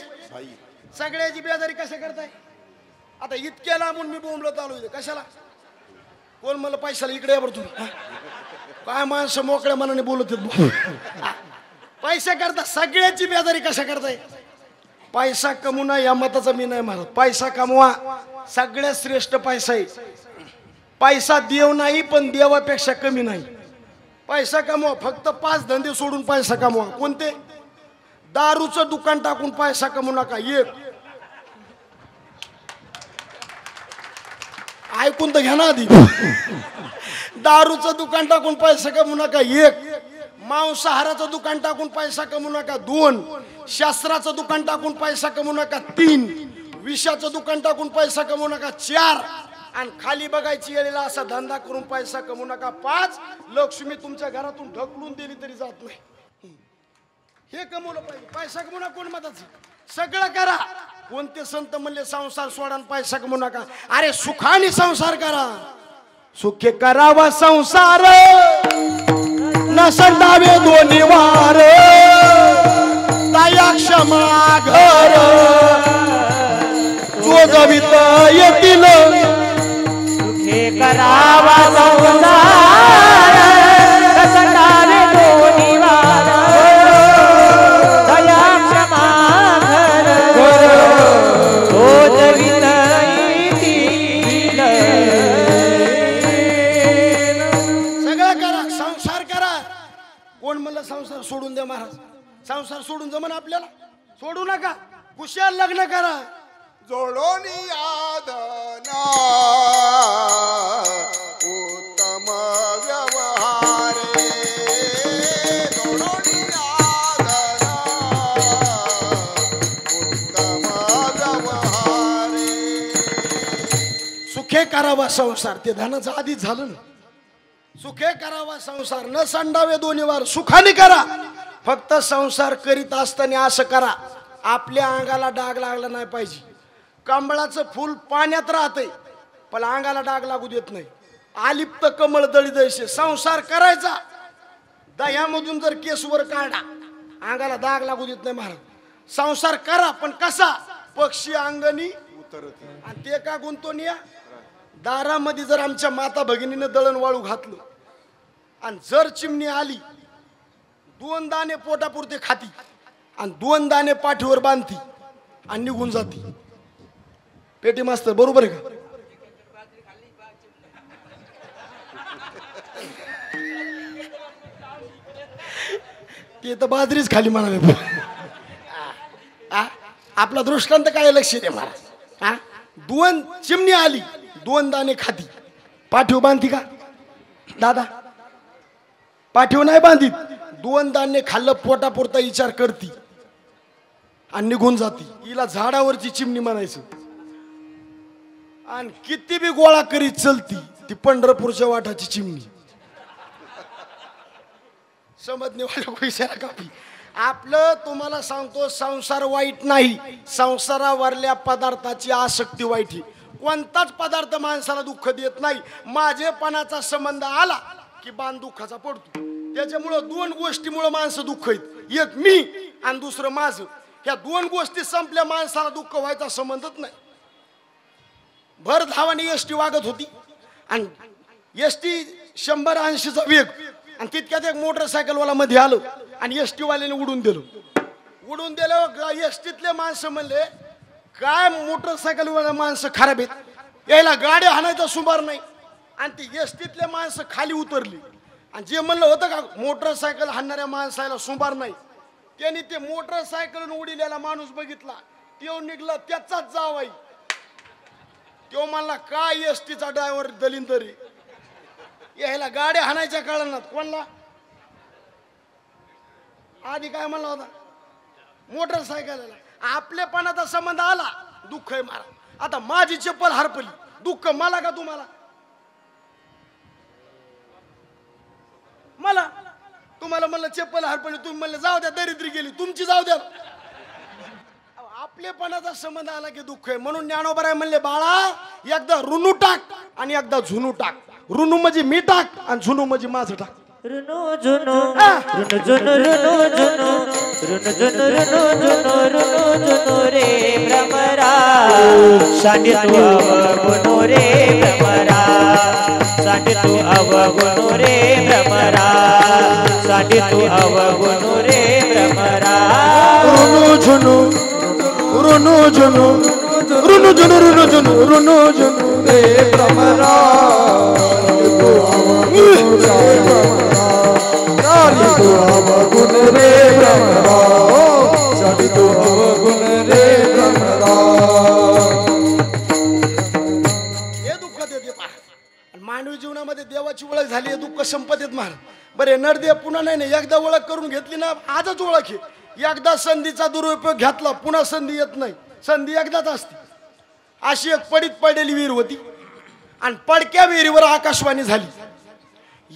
सगळ्याची बेजारी कशा करताय. आता इतक्या लांबून मी बोंबलत आलो इथे कशाला. कोण मला पैशाला इकडे यावर तुम्ही काय माणसं मोकळ्या मनाने बोलत पैसा करता. सगळ्याची बेजारी कशा करताय. पैसा कमवणं या मताचा मी नाही मारत. पैसा कमवा. सगळ्यात श्रेष्ठ पैसा आहे. पैसा देव नाही पण देवापेक्षा कमी नाही. पैसा कमवा. फक्त 5 धंदे सोडून पैसा कमवा. कोणते. दारूचं दुकान टाकून पैसा कमवू नका. एक ऐकून तर घ्या ना आधी. दारूचं दुकान टाकून पैसा कमवू नका. एक मांसाहाराचं दुकान टाकून पैसा कमवू नका. 2 शास्त्राचं दुकान टाकून पैसा कमवू नका. 3 विषाचं दुकान टाकून पैसा कमवू नका. 4 आणि खाली बघायची वेळेला असा धंदा करून पैसा कमवू नका. 5 लक्ष्मी तुमच्या घरातून ढकलून दिली तरी जात नाही. हे कमवलं पाहिजे. पैसा कमवू कोण मताचं. सगळं करा. कोणते संत म्हणले संसार सोडा पैसा कमवू नका. अरे सुखाने संसार करा. सुखे करावा संसार न संडावे दोन्ही वार. दया क्षमा घर जो जवित येतील. सुखे करावा संसार न संडावे दोन्ही वार. दया क्षमा घर जो जवित येतील. सगळं करा. संसार करा. कोण म्हणलं संसार सोडून द्या महाराज. संसार सोडून जमन आपल्याला. सोडू नका. कुशाल लग्न करा. जोडोनी आदना उत्तम व्यवहारे. जोडोनी आदना उत्तम व्यवहारे. सुखे करावा संसार. ते धनाचं आधीच झालं ना. सुखे करावा संसार न संडावे दोन्ही वार. सुखाने करा. फक्त संसार करीत असताना असं करा आपल्या अंगाला डाग लागला नाही पाहिजे. कमळाचं फूल पाण्यात राहतंय पण अंगाला डाग लागू देत नाही. आलिप्त कमळ दळी दैसे. संसार करायचा. दह्यामधून जर केसवर काढा अंगाला डाग लागू देत नाही महाराज. संसार करा पण कसा. पक्षी अंगणी आणि ते का गुंतवून. दारामध्ये जर आमच्या माता भगिनीनं दळण वाळू घातलं आणि जर चिमणी आली 2 दाणे पोटापुरते खाती आणि 2 दाणे पाठीवर बांधती आणि निघून जाती. पेटी मास्तर बरोबर आहे का. ते तर बाजरीच खाली म्हणाले. आपला दृष्टांत काय लक्ष दे महाराज. 2 चिमणी आली 2 दाणे खाती. पाठीव बांधती का दादा. पाठीव नाही बांधित. 2 दाणे खाल्लं पोटापुरता विचार करती आणि निघून जाती. हिला झाडावरची चिमणी म्हणायचं. आणि किती बी गोळा करीत चलती ती पंढरपूरच्या वाटाची चिमणी. समजणे वाला कापी. आपलं तुम्हाला सांगतो संसार वाईट नाही. संसारावरल्या पदार्थाची आसक्ती वाईट आहे. कोणताच पदार्थ माणसाला दुःख देत नाही. माझेपणाचा संबंध आला की बाण दुःखाचा पडतो. त्याच्यामुळं दोन गोष्टीमुळे माणसं दुःख आहेत. एक मी आणि दुसरं माझं. ह्या दोन गोष्टी संपल्या माणसाला दुःख व्हायचा संबंधच नाही. भर धावाने एसटी वागत होती आणि एसटी 180चा वेग आणि तितक्यात एक मोटरसायकलवाला मध्ये आलं आणि एसटी वाल्याने उडून दिलं. उडून दिल्यावर एसटीतले माणसं म्हणले काय मोटरसायकलवाला माणसं खराब आहेत, यायला गाड्या हाणायचा सुमार नाही. आणि ती एसटीतले माणसं खाली उतरली आणि जे म्हणलं होतं का मोटरसायकल हाणणाऱ्या माणसाला सुमार नाही, त्यांनी ते मोटरसायकल उडीलेला माणूस बघितला. तो निघला त्याचाच जावाई. तो म्हणला काय एसटीचा ड्रायव्हर दलिंदरी, यायला गाड्या हाणायच्या काळात कोणला आधी काय म्हणला होता मोटरसायकलला. आपलेपणाचा संबंध आला दुःख आहे मला. आता माझी चप्पल हरपली दुःख मला का तुम्हाला? मला. तुम्हाला म्हणलं चप्पल हरपली, तुम्ही म्हणलं जाऊ द्या दरिद्री गेली, तुमची जाऊ द्या. आपलेपणाचा संबंध आला की दुःख आहे. म्हणून ज्ञानोबराय म्हणले बाळा एकदा रुनू टाक आणि एकदा झुनू टाक. रुनू म्हणजे मी टाक आणि झुनू म्हणजे माझं टाक. रुनु जुनु रुनु जुनु रुनु जुनु रुनु जुनु रुनु जुनु रुनु जुनु रे भ्रमरा सांडे तू अवगुणो रे भ्रमरा सांडे तू अवगुणो रे भ्रमरा सांडे तू अवगुणो रे भ्रमरा. रुनु जुनु रुनु जुनु रुनु जुनु रुनु जुनु रुनु जुनु रे भ्रमरा तू अवगुण रे भ्रमरा साडी तू अवगुण रे भ्रमरा. हे दुःख देते पहा. मानवी जीवनामध्ये देवाची ओळख झाली हे दुःख संपदेत महाराज. बरे नरदेव पुन्हा नाही एकदा ओळख करून घेतली ना आजच ओळख आहे. एकदा संधीचा दुरुपयोग घेतला पुन्हा संधी येत नाही. संधी एकदाच असते. अशी एक पडीत पडलेली विहीर होती आणि पडक्या विहिरीवर आकाशवाणी झाली.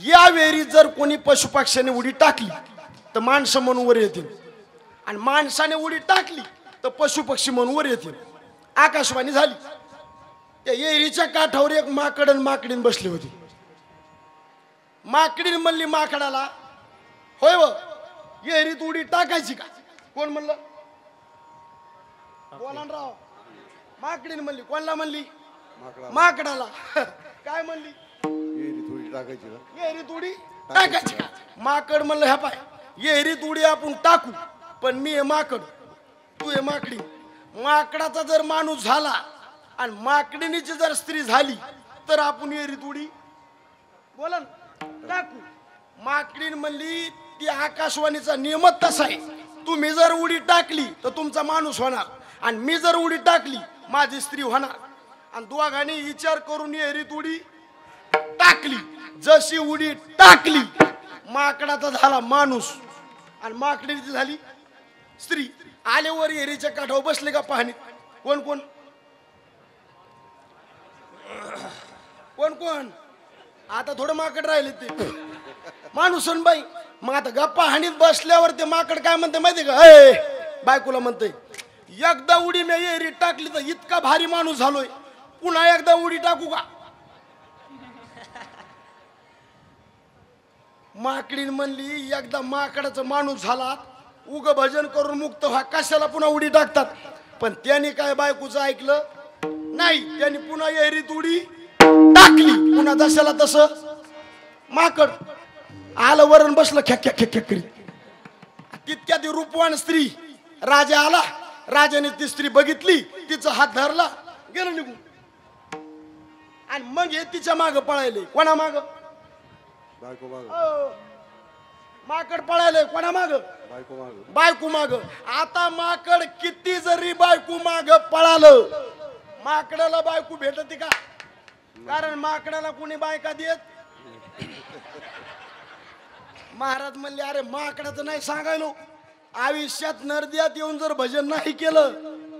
या विहिरीत जर कोणी पशुपक्ष्याने उडी टाकली तर माणसं म्हणून वर येतील आणि माणसाने उडी टाकली तर पशुपक्षी म्हणून वर येतील. आकाशवाणी झाली. त्या विहिरीच्या काठावर एक माकड आणि माकडीन बसली होती. माकडीन म्हणली माकडाला होय व विहिरीत उडी टाकायची का? कोण म्हणलं? बोला ना राव. माकडीन म्हणली. कोणला म्हणली? माकडाला. काय म्हणली? विहिरीत उडी टाकायची का? माकड म्हणलं ह्या पाय विहिरीत उडी आपण टाकू पण मी हे माकड तू हे माकडी. माकडाचा जर माणूस झाला आणि माकडीनीची जर स्त्री झाली तर आपण विहिरीत उडी बोला टाकू. माकडीन म्हणली ती आकाशवाणीचा नियमच तसा आहे. तुम्ही जर उडी टाकली तर तुमचा माणूस होणार आणि मी जर उडी टाकली माझी स्त्री होणार. आणि दोघांनी विचार करून विहिरीत उडी टाकली. जशी उडी टाकली माकडाचा झाला माणूस आणि माकडीची झाली स्त्री. आले वर विहिरीच्या काठावर बसले का पाहणी. कोण कोण कोण कोण? आता थोडं माकड राहिले ते माणूस बाई. मग आता गप्पा हाणीत बसल्यावर ते माकड काय म्हणते माहिती का? बायकोला म्हणते एकदा उडी मी विहिरीत टाकली तर इतका भारी माणूस झालोय पुन्हा एकदा उडी टाकू का? माकडीन म्हणली एकदा माकडाचा माणूस झाला उग भजन करून मुक्त व्हा कशाला पुन्हा उडी टाकतात. पण त्यांनी काय बायकोचं ऐकलं नाही. त्यांनी पुन्हा विहिरीत उडी टाकली. पुन्हा जशाला तसं माकड आलं वरण बसलं खेक खेक खेक खेक करीत. तितक्या ती रूपवान स्त्री राजा आला. राजाने ती स्त्री बघितली तिचा हात धरला गेलं निघून. आणि मग हे तिच्या माग पळायले. कोणा माग? माकड पळायले. कोणा माग? बायको माग. आता माकड किती जरी बायको माग पळालं माकडाला बायको भेटते का? कारण माकडाला कोणी बायका देत. महाराज म्हणले अरे माकडाचं नाही सांगायलो. आयुष्यात नरद्यात येऊन जर भजन नाही केलं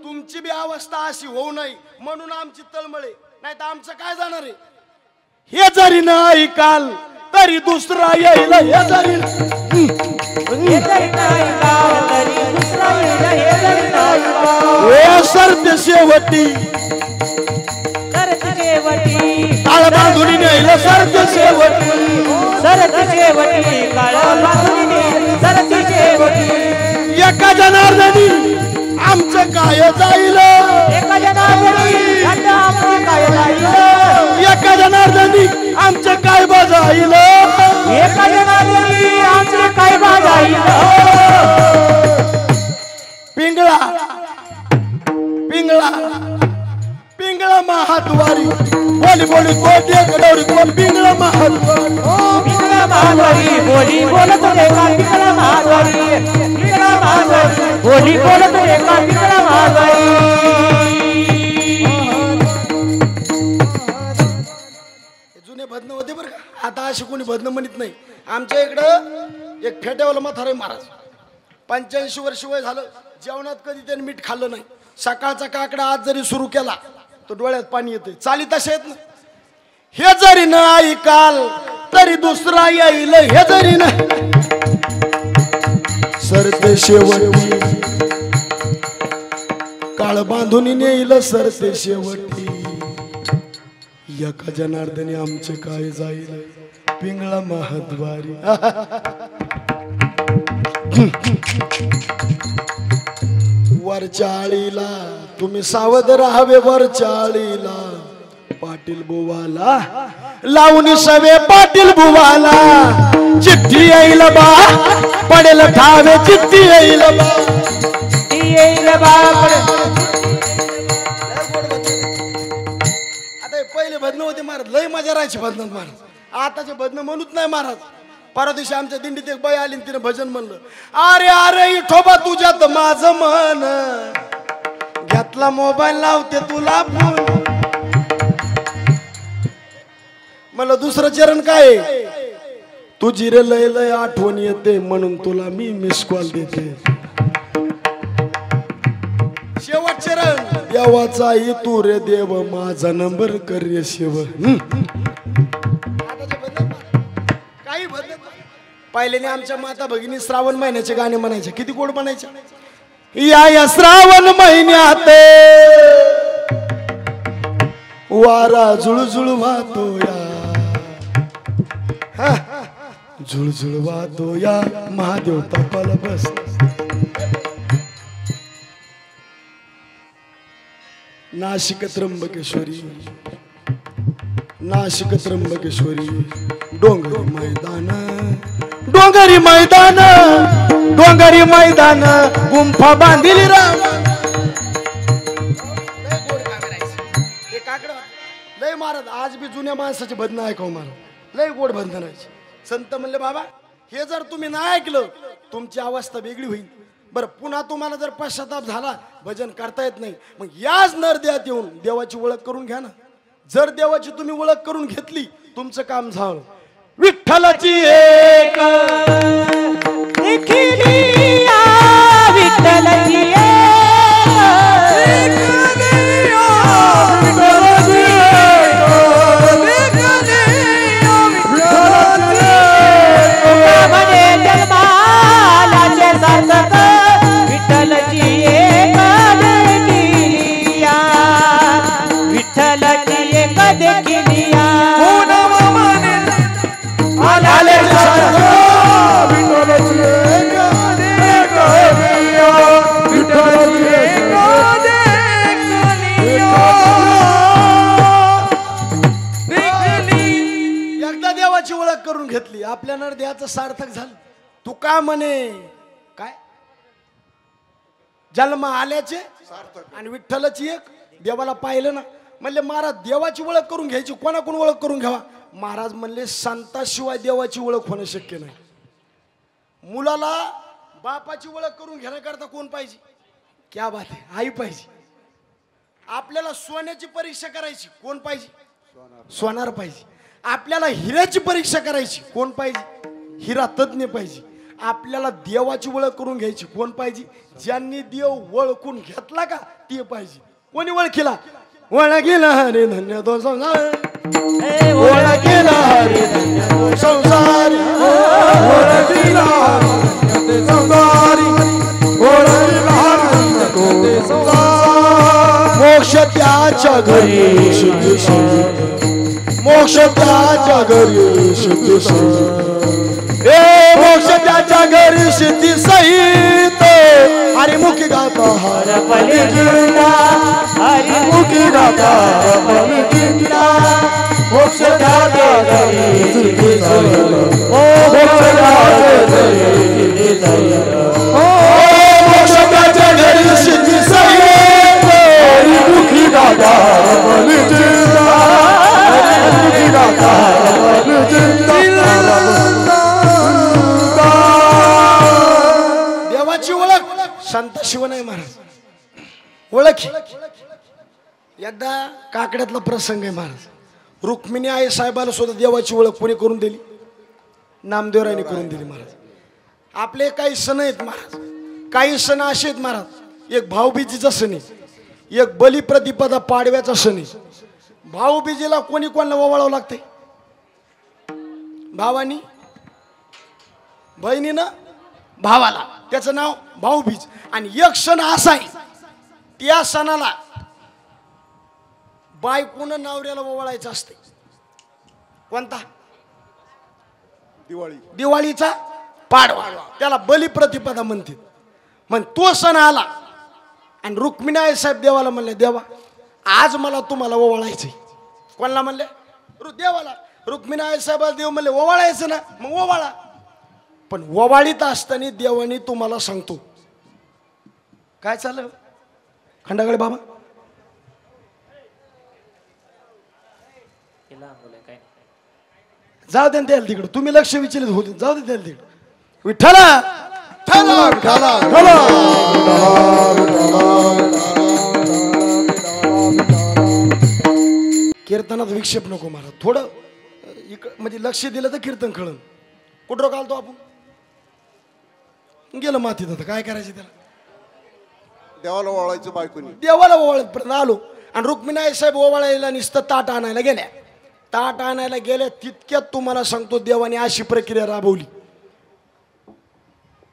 तुमची बी अवस्था अशी होऊ नये म्हणून आमची तळमळे. नाही तर आमचं काय जाणार आहे? हे जरी नाही काल तरी दुसरा येईल. हे जरी दुसरा सरते शेवटी काळ बांधून नेलं सरते शेवटी सरती शेवटी काळ बांधून नेलं सरती शेवटी एका जनार्दनी आमचं काय जाईल एका जनार्दनी आमचं काय जाईल एका जनार्दनी आमचं काय बजाईल एका जनार्दनी आमचं काय जाईल पिंगळा पिंगळा पिंगळा महाद्वारी बोली बोली कोटी कडवरी कोण पिंगळा महाद्वारी पिंगळा महाद्वारी बोली बोलत एका पिंगळा महाद्वारी पिंगळा महाद्वारी बोली बोलत एका पिंगळा महाद्वारी जुने भजन होते बरं का आता अशी कोणी भजन म्हणत नाही आमच्या इकडं एक फेट्यावाला म्हातारे महाराज 85 वर्ष वय झालं जेवणात कधी त्यांनी मीठ खाल्लं नाही सकाळचा काकडा आज जरी सुरू केला तो डोळ्यात पाणी येते चाली तसे येत ना हे जरी न ऐकाल तरी दुसरा येईल हे जरी न सरते शेवटी काळ बांधून नेईल सरते शेवटी एका जनार्दनी आमचे काय जाईल पिंगळा महाद्वारी वरच्या आळीला तुम्ही सावध राहावे वरच्या आळीला पाटील बुवाला लावून सवे पाटील बुवाला चिठ्ठी येईल बा पडेल ठावे चिठ्ठी येईल बा येईल बापड आता पहिले भजन होते महाराज लय मजा राहायची भजनात महाराज आताचे भजन म्हणूच नाही महाराज परवा दिवशी आमच्या दिंडीत एक बाई आली तिने भजन म्हणलं अरे अरे इठोबा तुझ्यात माझं मन घेतला मोबाईल लावते तुला फोन मला दुसरं चरण काय तुझी रे लय लय आठवण येते म्हणून तुला मी मिस कॉल देते शेवट चरण देवाचा तू रे देव माझा नंबर कर रे शिव काही भजन पहिल्याने आमच्या माता भगिनी श्रावण महिन्याचे गाणे म्हणायचे किती गोड म्हणायचे या श्रावण महिन्यात वारा झुळझुळ वाहतो या झुळझुळ वाहतो या महादेव तपाला बस नाशिक त्र्यंबकेश्वरी नाशिक त्र्यंबकेश्वरी डोंगरी मैदान डोंगरी मैदान डोंगरी मैदान गुंफा बांधिली राम लय महाराज आज बी जुन्या माणसाचे भजन ऐकाव मला लय गोड भजन राहायचे संत म्हणले बाबा हे जर तुम्ही नाही ऐकलं तुमची अवस्था वेगळी होईल बरं पुन्हा तुम्हाला जर पश्चाताप झाला भजन करता येत नाही मग याच नरदेहात येऊन देवाची ओळख करून घ्या ना जर देवाची तुम्ही ओळख करून घेतली तुमचं काम झालं विठ्ठलाची एक विठ्ठलाची घेतली आपल्या नरदेहाचं सार्थक झालं तू का म्हणे काय जन्म आल्याचे आणि विठ्ठलाची एक देवाला पाहिलं ना म्हणले महाराज देवाची ओळख करून घ्यायची कोणाकोण ओळख करून घ्यावा महाराज म्हणले संताशिवाय देवाची ओळख होणं शक्य नाही मुलाला बापाची ओळख करून घेण्याकरता कोण पाहिजे क्या बात आहे आई पाहिजे आपल्याला सोन्याची परीक्षा करायची कोण पाहिजे सोनार पाहिजे आपल्याला हिऱ्याची परीक्षा करायची कोण पाहिजे हिरा तज्ञ पाहिजे आपल्याला देवाची ओळख करून घ्यायची कोण पाहिजे ज्यांनी देव ओळखून घेतला का ते पाहिजे कोणी ओळखीला ओळखीला हरे धन्य तो संसार ओळखीला हरे धन्य तो संसार ओळखीला हरे संसार ओळखीला हरे तो संसार मोक्ष त्याच्या घरी मोक्ष मोक्ष त्याच्या घरी सिद्धी सहित रे मोक्ष त्याच्या घरी सिद्धी सहित हरिमुखी गाता हरपली चिंता हरिमुखी गाता हरपली चिंता मोक्ष त्याच्या घरी सिद्धी सहित ओ मोक्ष त्याच्या घरी सिद्धी सहित ओ मोक्ष त्याच्या घरी सिद्धी सहित हरिमुखी गाता हरपली चिंता हरिमुखी गाता हरपली चिंता देवाची ओळख संत शिवनाय महाराज ओळखी एकदा काकड्यातला प्रसंग आहे महाराज रुक्मिणी आई साहेबाला सुद्धा देवाची ओळख कोणी करून दिली नामदेवरायने करून दिली महाराज आपले काही सण आहेत महाराज काही सण असे आहेत महाराज एक भाऊबीजीचा सण आहे एक बलिप्रतिपदा पाडव्याचा सण आहे भाऊबीजीला कोणी कोणाला ओवाळावं लागतंय भावानी बहिणीनं भावाला त्याचं नाव भाऊबीज आणि एक सण असा आहे त्या सणाला बायकोनं नवऱ्याला ओवाळायचं असते कोणता दिवाळी दिवाळीचा पाडवा त्याला बलिप्रतिपदा म्हणते मग तो सण आला आणि रुक्मिणी आई साहेब देवाला म्हणले देवा आज मला तुम्हाला ओवाळायचंय कोणाला म्हणले देवाला रुक्मिणी आई साहेबाला देव म्हणले ओवाळायचं ना मग ओवाळा पण ओवाळीत असताना देवानी तुम्हाला सांगतो काय चाललं खंडागळे बाबा जाऊ दे त्याला तिकडं तुम्ही लक्ष विचलित होते जाऊ दे त्याला तिकडं विठ्ठला ठला ठला कीर्तनात विक्षेप नको मला थोडं म्हणजे लक्ष दिलं तर कीर्तन कळन कुठं घालतो आपण गेलं मातीत आता काय करायचं त्याला देवाला ओळायचं बायकोनी देवाला ओवाळपर्यंत आलो आणि रुक्मिणी आई साहेब ओवाळायला नुसतं ताट आणायला गेल्या ताट आणायला गेल्या तितक्यात तुम्हाला सांगतो देवाने अशी प्रक्रिया राबवली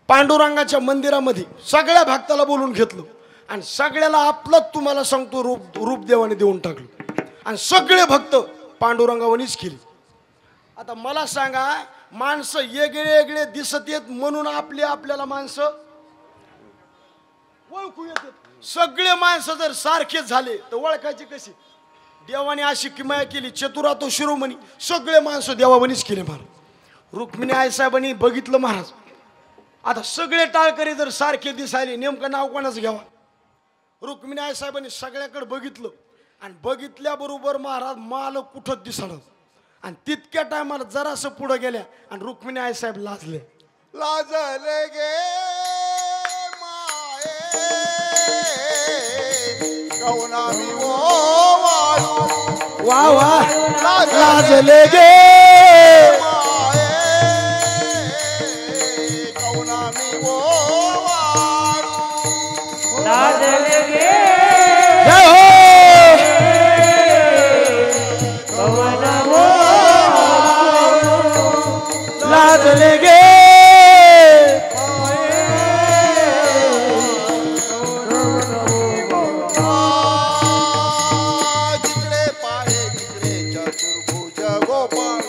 पांडुरंगाच्या मंदिरामध्ये सगळ्या भक्ताला बोलून घेतलं आणि सगळ्याला आपलं तुम्हाला सांगतो रूप देवाने देऊन टाकलं आणि सगळे भक्त पांडुरंगावणीच केली आता मला सांगा माणसं वेगळे वेगळे दिसत येत म्हणून आपल्याला माणसं ओळखू येतात सगळे माणसं जर सारखेच झाले तर ओळखायची कशी देवाने अशी किमया केली चतुरातो शिरोमणी सगळे माणसं देवावणीच केले महाराज रुक्मिणी आई साहेबांनी बघितलं महाराज आता सगळे टाळकरी जर सारखे दिसायले नेमकं नाव कोणाचं घ्यावा रुक्मिणी आई साहेबांनी सगळ्याकडे बघितलं आणि बघितल्याबरोबर महाराज माल कुठं दिसणार आणि तितक्या टायमाला जरासं पुढे गेल्या आणि रुक्मिणी आई साहेब लाजले लाजले गे माये कौना मी ओवाळू वा वा लाजले गे माये कौना मी ओवाळू लाजले गे जय हो लाजले गे जिकडे पाहे तिकडे चतुर्भुज गोपाळ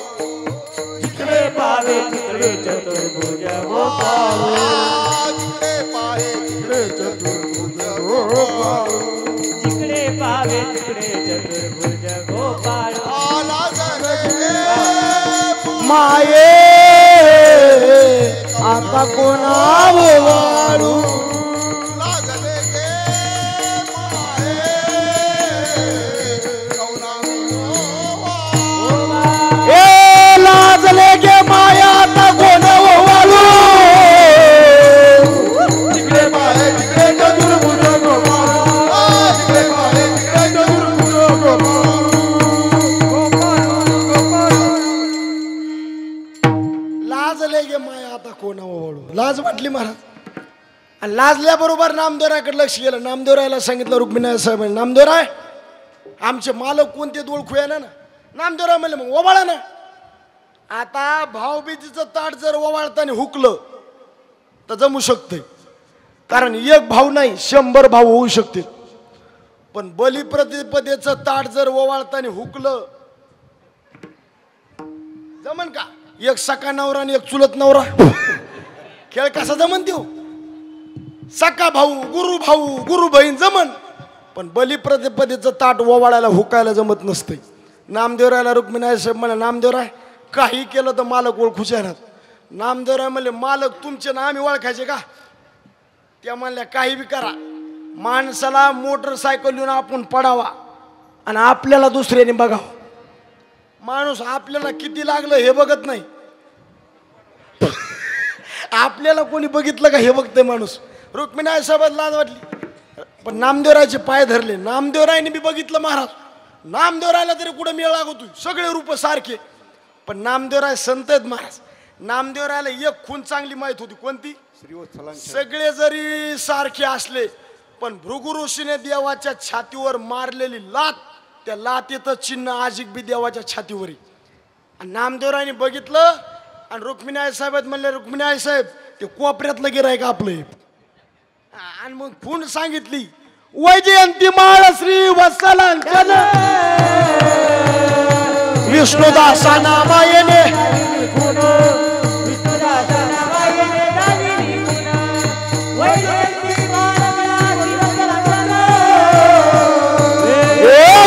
जिकडे पावे तिकडे चतुर्भुज गोपाळ जिकडे पाहे तिकडे चतुर्भुज गोपाळ जिकडे पावे तिकडे चतुर्भुज गोपाळ माये आता कोणा वाळू लाजले गे माये कौना मी ओवाळू ए लाजले गे माया आता कोणा वाळू जिकडे पाहे तिकडे चतुर्भुज गोपाळ जिकडे पाहे तिकडे चतुर्भुज गोपाळ लाजले गे माया आता कोणा वाळू लाज वाटली महाराज आणि लाजल्याबरोबर नामदेवरायकडे लक्ष गेलं नामदेवरायला सांगितलं रुक्मिणी साहेबांनी नामदेवराय आमचे मालक कोणते ओळखू या ना नामदेवराय म्हणले मग ओवाळा ना आता भाऊबीजीचं ताट जर ओवाळताना हुकलं तर जमू शकते कारण एक भाऊ नाही 100 भाऊ होऊ शकतील पण बलिप्रतिपदेचं ताट जर ओवाळताना हुकलं जमन का एक सका नवरा आणि एक चुलत नवरा खेळ कसा जमन देऊ सका भाऊ गुरु बहीण जमन पण बलिप्रतिपदेचं ताट ओवाळायला हुकायला जमत नसते नामदेवरायला रुक्मिणी साहेब म्हणा नामदेवराय काही केलं तर मालक ओळखूच येणार नामदेवराय म्हणले मालक तुमचे ना आम्ही ओळखायचे का त्या म्हणल्या काही बी करा माणसाला मोटरसायकल येऊन आपण पडावा आणि आपल्याला दुसऱ्याने बघावं माणूस आपल्याला किती लागलं हे बघत नाही आपल्याला कोणी बघितलं का हे बघतंय माणूस रुक्मिणी साहेबाला लाज वाटली पण नामदेवरायचे पाय धरले नामदेवरायने बी बघितलं महाराज नामदेवरायला तरी कुठं मेळ लागतोय सगळे रूप सारखे पण नामदेवराय संत आहेत महाराज नामदेवरायला एक खून चांगली माहित होती कोणती सगळे जरी सारखे असले पण भृगु ऋषीने देवाच्या छातीवर मारलेली लात त्या लातेचं चिन्ह आजिक बी देवाच्या छातीवर आणि नामदेवरायने बघितलं आणि रुक्मिणी आई साहेब म्हणले रुक्मिणी आई साहेब ते कोपऱ्यातलं गिरायक आपलं आणि मग खून सांगितली वैजयंती माळ श्री वत्सलांचन विष्णुदासा नामायने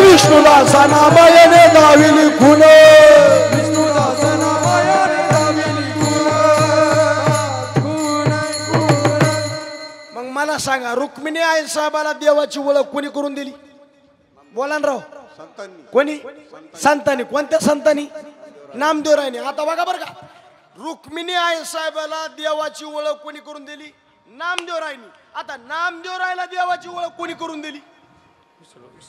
विष्णुदासा नामायने दाविली खून मग मला सांगा रुक्मिणी आई साहेबाला देवाची ओळख कोणी करून दिली बोला ना राव कोणी संतांनी कोणत्या संतांनी नामदेवरायने आता बघा बरं का रुक्मिणी आई साहेबाला देवाची ओळख कोणी करून दिली नामदेवरायने आता नामदेवरायला देवाची ओळख कोणी करून दिली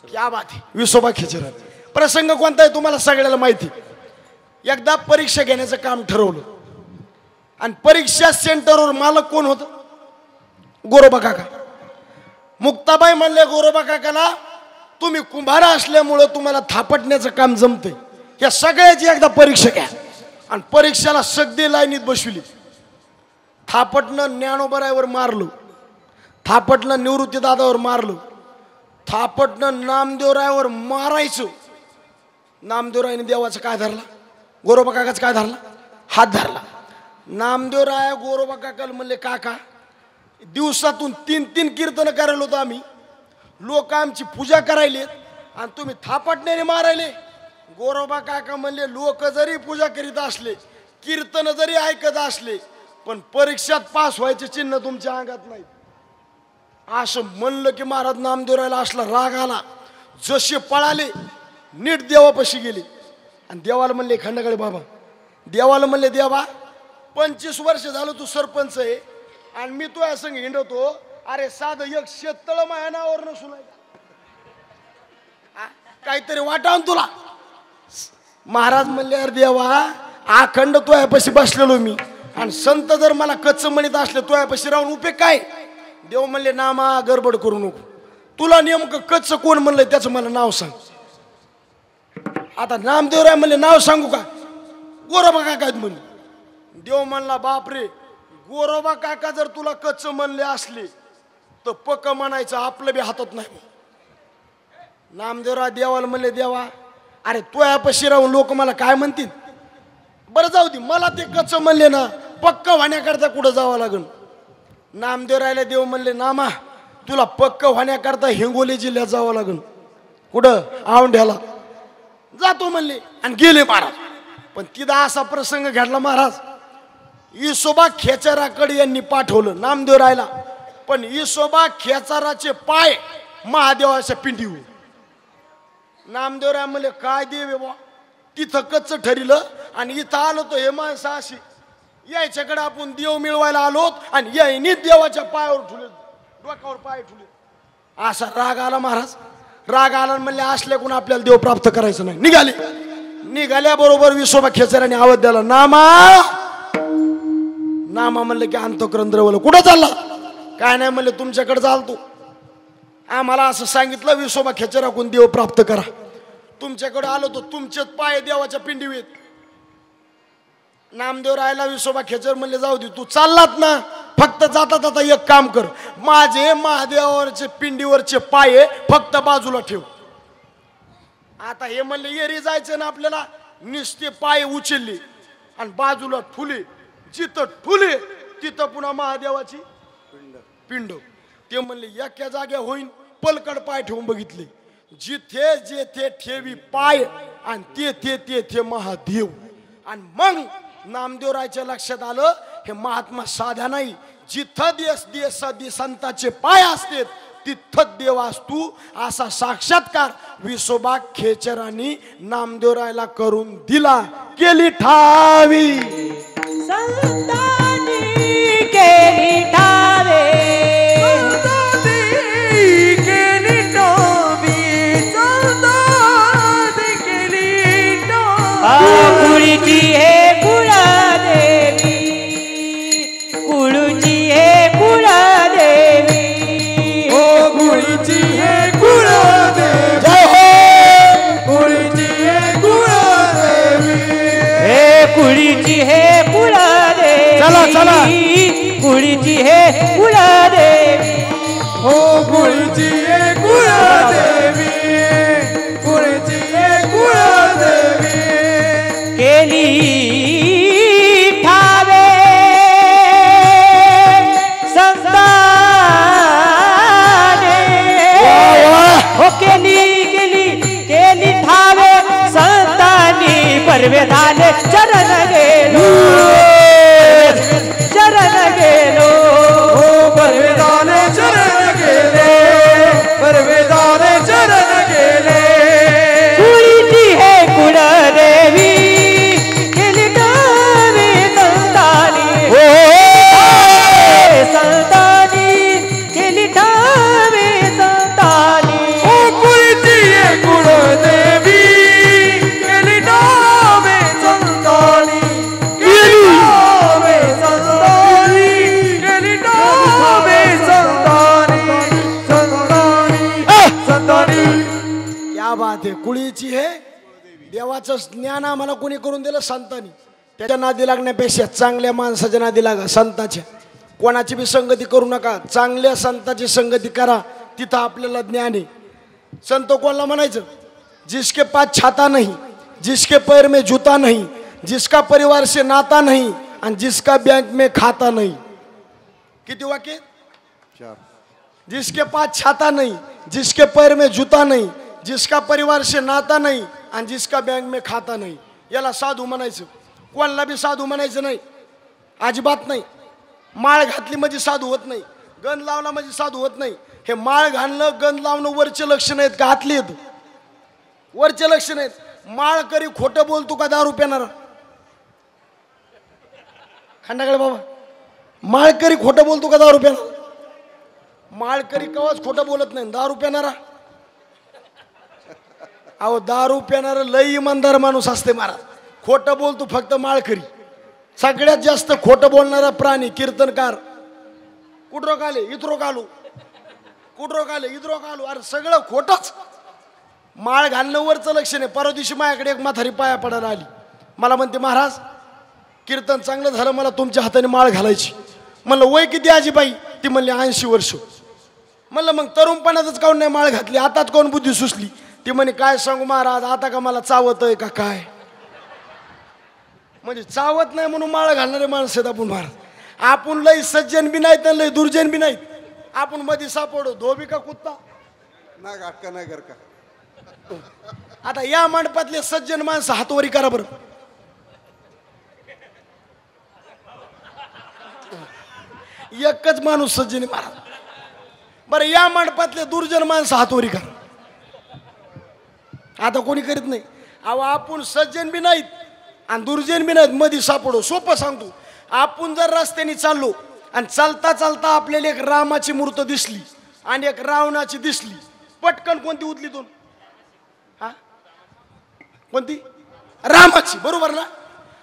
क्या बात आहे विसोबा खेचर प्रसंग कोणता आहे तुम्हाला सगळ्याला माहिती एकदा परीक्षा घेण्याचं काम ठरवलं आणि परीक्षा सेंटरवर मालक कोण होतं गोरोबा काका मुक्ताबाई म्हणले गोरोबा काकाला तुम्ही कुंभारा असल्यामुळं तुम्हाला थापटण्याचं काम जमते या सगळ्याची एकदा परीक्षा घ्या आणि परीक्षेला सगळी लाईनीत बसविली थापटणं ज्ञानोबरायवर मारलं थापटणं निवृत्ती दादावर मारलं थापटणं नामदेवरायवर मारायचं नामदेवरायने देवाचं काय धरला गोरोबा काकाचं काय धरला हात धरला नामदेवराय गोरोबा काकाला म्हणले काका दिवसातून 3-3 कीर्तन करायला होतो आम्ही लोक आमची पूजा करायले आणि तुम्ही थापटण्याने मारायले गोरोबा काका म्हणले लोक जरी पूजा करीत असले कीर्तन जरी ऐकत असले पण परीक्षेत पास व्हायचे चिन्ह तुमच्या अंगात नाही असं म्हणलं की महाराज नामदेवरायला असला राग आला जसे पळाले नीट देवापाशी गेले आणि देवाला म्हणले खंडकाळे बाबा देवाला म्हणले देवा 25 वर्ष झालं तू सरपंच आहे आणि मी तुझ्या संग हिंडतो अरे साधं एक शेततळ माझ्या नावावर नसून काहीतरी वाटावून तुला महाराज म्हणले अरे देवा अखंड तुझ्यापाशी बसलेलो मी आणि संत जर मला कच्च म्हणत असले तुझ्यापाशी राहून उपयोग काय देव म्हणले नामा गडबड करू नको तुला नेमकं कच्च कोण म्हणलंय त्याचं मला नाव सांग आता नामदेवराय म्हणले नाव सांगू का गोरोबा काका म्हणले देव म्हणला बापरे गोरोबा काका जर तुला कच्च म्हणले असले तर पक्क म्हणायचं आपलं बी हातात नाही नामदेवराय देवाला म्हणले देवा अरे तुझ्यापाशी राहून लोक मला काय म्हणतील बरं जाऊ दे मला ते कच्च म्हणले ना पक्क होण्याकरता कुठं जावं लागेल नामदेवरायला देव म्हणले नामा तुला पक्क होण्याकरता हिंगोली जिल्ह्यात जावं लागेल कुठं औंढ्याला जातो म्हणले आणि गेले महाराज पण तिथं असा प्रसंग घडला महाराज इसोबा खेचाराकडे यांनी पाठवलं नामदेवरायला पण इसोबा खेचाराचे पाय महादेवाच्या पिंडीवर नामदेवराय म्हणले काय देव बा तिथं कच्च ठरिलं आणि इथं आलो तो हे माणसं अशी यायच्याकडे आपण देव मिळवायला आलोत आणि यायनी देवाच्या पायावर ठुले डोक्यावर पाय ठुले असा राग आला महाराज राग आला म्हणले असल्याकडून आपल्याला देव प्राप्त करायचं नाही निघाल्याबरोबर विसोबा खेचराने आवाज द्याला नामा नामा म्हणलं की अंतःकरण द्रवलं कुठं चालला काय नाही म्हणले तुमच्याकडे चालतो आम्हाला असं सांगितलं विसोबा खेचराकडून देव प्राप्त करा तुमच्याकडे आलो तो तुमचेच पाय देवाच्या पिंडीवर येत नामदेवरायला विसोबा खेचर म्हणले जाऊ दे तू चाललात ना फक्त जाता जाता एक काम कर माझे महादेवावरचे पिंडीवरचे पाय फक्त बाजूला ठेव आता हे म्हणले येरी जायचं ना आपल्याला नुसते पाय उचलले आणि बाजूला ठुले, जिथं ठुले तिथं पुन्हा महादेवाची पिंड. ते म्हणले एका जाग्या होईन, पलकड पाय ठेवून बघितले, जिथे जेथे ठेवी पाय आणि ते महादेव. आणि मग नामदेवरायच्या लक्षात आलं हे महात्मा साध्या नाही, जिथं संतांचे पाय असते तिथं देव असतो. असा साक्षात्कार विसोबा खेचरांनी नामदेवरायला करून दिला. केली ठावी संतांनी केली ठावे, केली ठावी, संतांनी केली ठावी. कुळीची हे कुळदेवी, कुळूची हे कुळदेवी, ओ कुळीची हे कुळदेवी, जय हो. कुळीची हे कुळदेवी, हे कुळीची हे कुळदेवी, चला, चला. कुळीची हे कुळदेवी, ओ कुळीची हे कुळदेवी, कुळीची हे कुळदेवी. केली ठावे संताने, हो केली ठावे संतांनी. परवे झाले चरण गेलो, चरण गेलो, ओ परवेदाने चरण गेले, परवेदाने चरण गेले. कुळीची हे कुळदेवी, केली ठावे संतांनी, संतांनी केली ठावे संतांनी. ओ कुळीची हे कुळदेवी, केली ठावे संतांनी, केली ठावे संतांनी, केली ठावे संतांनी, संतांनी. क्या बात आहे. कुळीची हे देवाचं ज्ञान आम्हाला कोणी करून दिलं? संतांनी. त्याच्या नादी लागण्यापेक्षा चांगल्या माणसाच्या नादी लागा, संताच्या. कोणाची बी संगती करू नका, चांगल्या संताची संगती करा, तिथं आपल्याला ज्ञान आहे. संत कोणाला म्हणायचं? जिसके पास छाता नहीं, जिसके पैर में जूता नहीं, जिसका परिवार से नाता नहीं आणि जिसका बैंक में खाता नहीं. किती वाक्य? जिसके पास छाता नहीं, जिसके पैर में जूता नहीं, जिसका परिवार से नाता नहीं आणि जिसका बैंक में खाता नहीं. याला साधू म्हणायचं. कोणाला बी साधू म्हणायचं नाही, अजिबात नाही. माळ घातली म्हणजे साधू होत नाही, गंध लावला म्हणजे साधू होत नाही. हे माळ घालणं, गंध लावणं वरचे लक्षण आहेत का? हातली आहेत वरचे लक्षण आहेत. माळ करी खोटं बोलतो का दारू पिणारा? खंडाकडे बाबा, माळकरी खोटं बोलतो का दारू पिणारा? माळकरी कवाच खोटं बोलत नाही. दारू पिणारा, अहो दारू पिणारा लई इमानदार माणूस असते महाराज. खोटं बोलतो फक्त माळकरी. सगळ्यात जास्त खोटं बोलणारा प्राणी कीर्तनकार. कुठरो काले इथरो कालू, कुठरो काले इथरो कालू, अरे सगळं खोटच. माळ घालणं वरचं लक्षण आहे. परवा दिवशी माझ्याकडे एक म्हातारी पाया पडायला आली. मला म्हणते, महाराज कीर्तन चांगलं झालं, मला तुमच्या हाताने माळ घालायची. म्हणलं वय किती आजीबाई? ती म्हणली 80 वर्ष. म्हणलं मग तरुणपणातच काऊन नाही माळ घातली, आताच कोण बुद्धी सुचली? ती म्हणे काय सांगू महाराज, आता का मला चावत आहे का काय? म्हणजे चावत नाही म्हणून माळ घालणारे माणसं आहेत आपण महाराज. आपण लई सज्जन बी नाहीत आणि लई दुर्जन बी नाहीत. आपण मध्ये सापडो धोबी का कुत्ता ना गाटका नाही घर का. आता या मंडपातले सज्जन माणसं हातवरी करा बरं. एकच माणूस सज्जनी महाराज. बरं या मंडपातले दुर्जन माणसं हातवरी करा. आता कोणी करीत नाही. अहो आपण सज्जन बी नाहीत आणि दुर्जन बी नाहीत, मध्ये सापडो. सोपं सांगतो, आपण जर रस्त्याने चाललो आणि चालता चालता आपल्याला एक रामाची मूर्त दिसली आणि एक रावणाची दिसली, पटकन कोणती उचली दोन? हा कोणती? रामाची, बरोबर ना?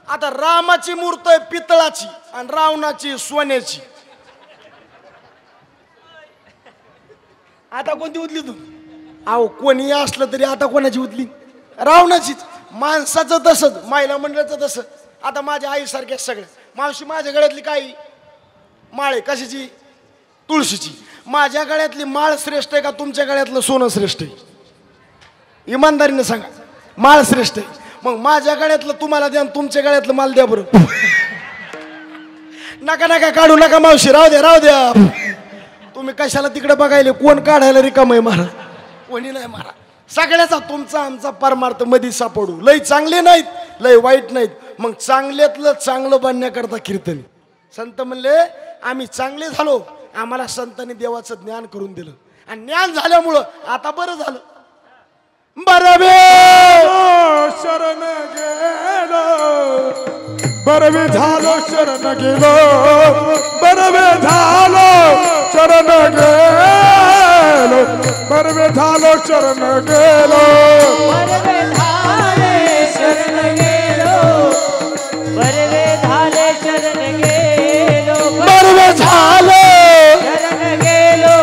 आता रामाची मूर्त आहे पितळाची आणि रावणाची सोन्याची. आता कोणती उचली तू? अहो कोणी असलं तरी आता कोणाची उचली? रावणाचीच. माणसाचं तसंच, महिला मंडळाचं तसं. आता माझ्या आईसारख्या सगळ्या मावशी माझ्या गळ्यातली काही माळ कशाची? तुळशीची. माझ्या गळ्यातली माळ श्रेष्ठ आहे का तुमच्या गळ्यातलं सोनं श्रेष्ठ आहे? इमानदारीने सांगा. माळ श्रेष्ठ आहे. मग माझ्या गळ्यातलं तुम्हाला द्या आणि तुमच्या गळ्यातलं मला द्या बरं. नका नका काढू नका मावशी, राहू द्या राहू द्या. तुम्ही कशाला तिकडे बघायले, कोण काढायला रिकाम आहे महाराज? कोणी नाही महाराज. सगळ्याचा तुमचा आमचा परमार्थ मध्ये सापडू. लय चांगले नाहीत, लय वाईट नाहीत, मग चांगल्यातलं चांगलं बनण्याकरता कीर्तन. संत म्हणले आम्ही चांगले झालो, आम्हाला संतांनी देवाचं ज्ञान करून दिलं, आणि ज्ञान झाल्यामुळं आता बरं झालं. बरवे शरण गेलो, बरवे झालो शरण गेलो, बरवे झालो शरण गेलो, बरवे झालो शरण गेलो, बरवे झाले शरण गेलो, बरवे झाले शरण गेलो, बरवे झाले शरण गेलो,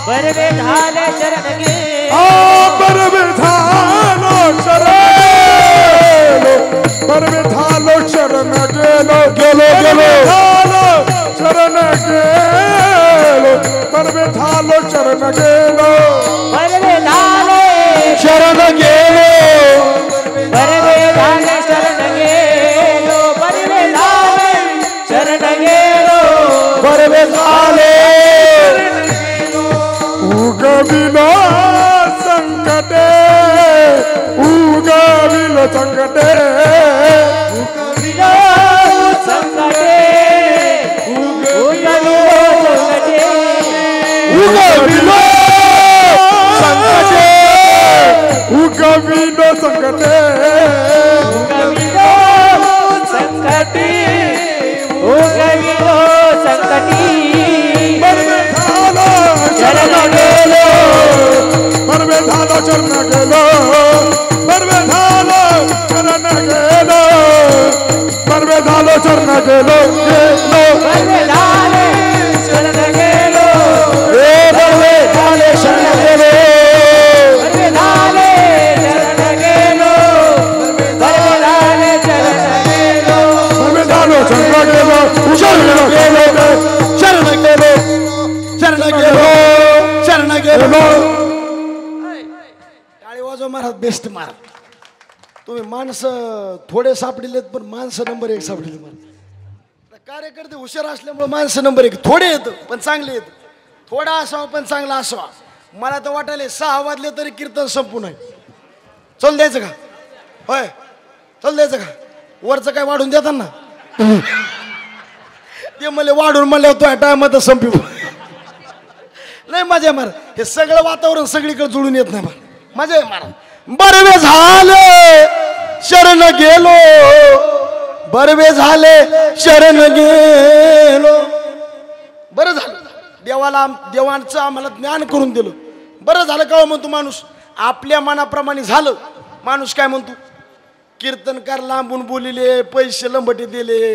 बरवे झाले शरण गेलो, बरवे झालो शरण गेलो, बरवे झालो शरण गेलो, गेलो गेलो झालो शरण गेलो, बरवे झालो शरण गेलो, बरवे झाले शरण गेलो, बरवे झाले शरण गेलो, बरवे झाले शरण गेलो, बरवे झाले उगविलो संकटे, उगविलो संकटे, उगविलो संकटे, उगविलो संकटे, उगविलो संकटे, उगविलो संकटे, उगविलो संकटे, उगविलो संकटे, बरवे झालो शरण गेलो, बरवे झालो शरण गेलो, बरवे झालो शरण गेलो, बरवे झालो शरण गेलो, गेलो बरवे झाले शरण गेलो, बरवे झाले शरण गेलो, बरवे झाले शरण गेलो, बरवे झाले शरण गेलो, बरवे झालो शरण गेलो, शरण गेलो, शरण गेलो, शरण गेलो, शरण गेलो. टाळी वाजव महाराज, बेस्ट महाराज. तुम्ही माणसं थोडे सापडिलेत, पण माणसं नंबर 1 सापडिले महाराज. कार्यकर्ते हुशार असल्यामुळे माणसं नंबर 1. थोडे येतं पण चांगले येतं, थोडा असावा पण चांगला असावा. मला तर वाटायले 6 वाजले तरी कीर्तन संपून आहे. चल द्यायचं का? होय चल द्यायचं का? वरचं काय वाढून देतात ना, ते मला वाढून म्हणले होतो टायमात संपू. नाही मजा मार, हे सगळं वातावरण सगळीकडे जुळून येत नाही मला. मजा आहे महाराज. बरवे झाले शरण गेलो, बरवे झाले शरण गेलो. बरं झालं देवांचं आम्हाला ज्ञान करून दिलं. बरं झालं का म्हणतो माणूस? आपल्या मनाप्रमाणे झालं. माणूस काय म्हणतो? कीर्तनकार लांबून बोलिले, पैसे लंबटे दिले,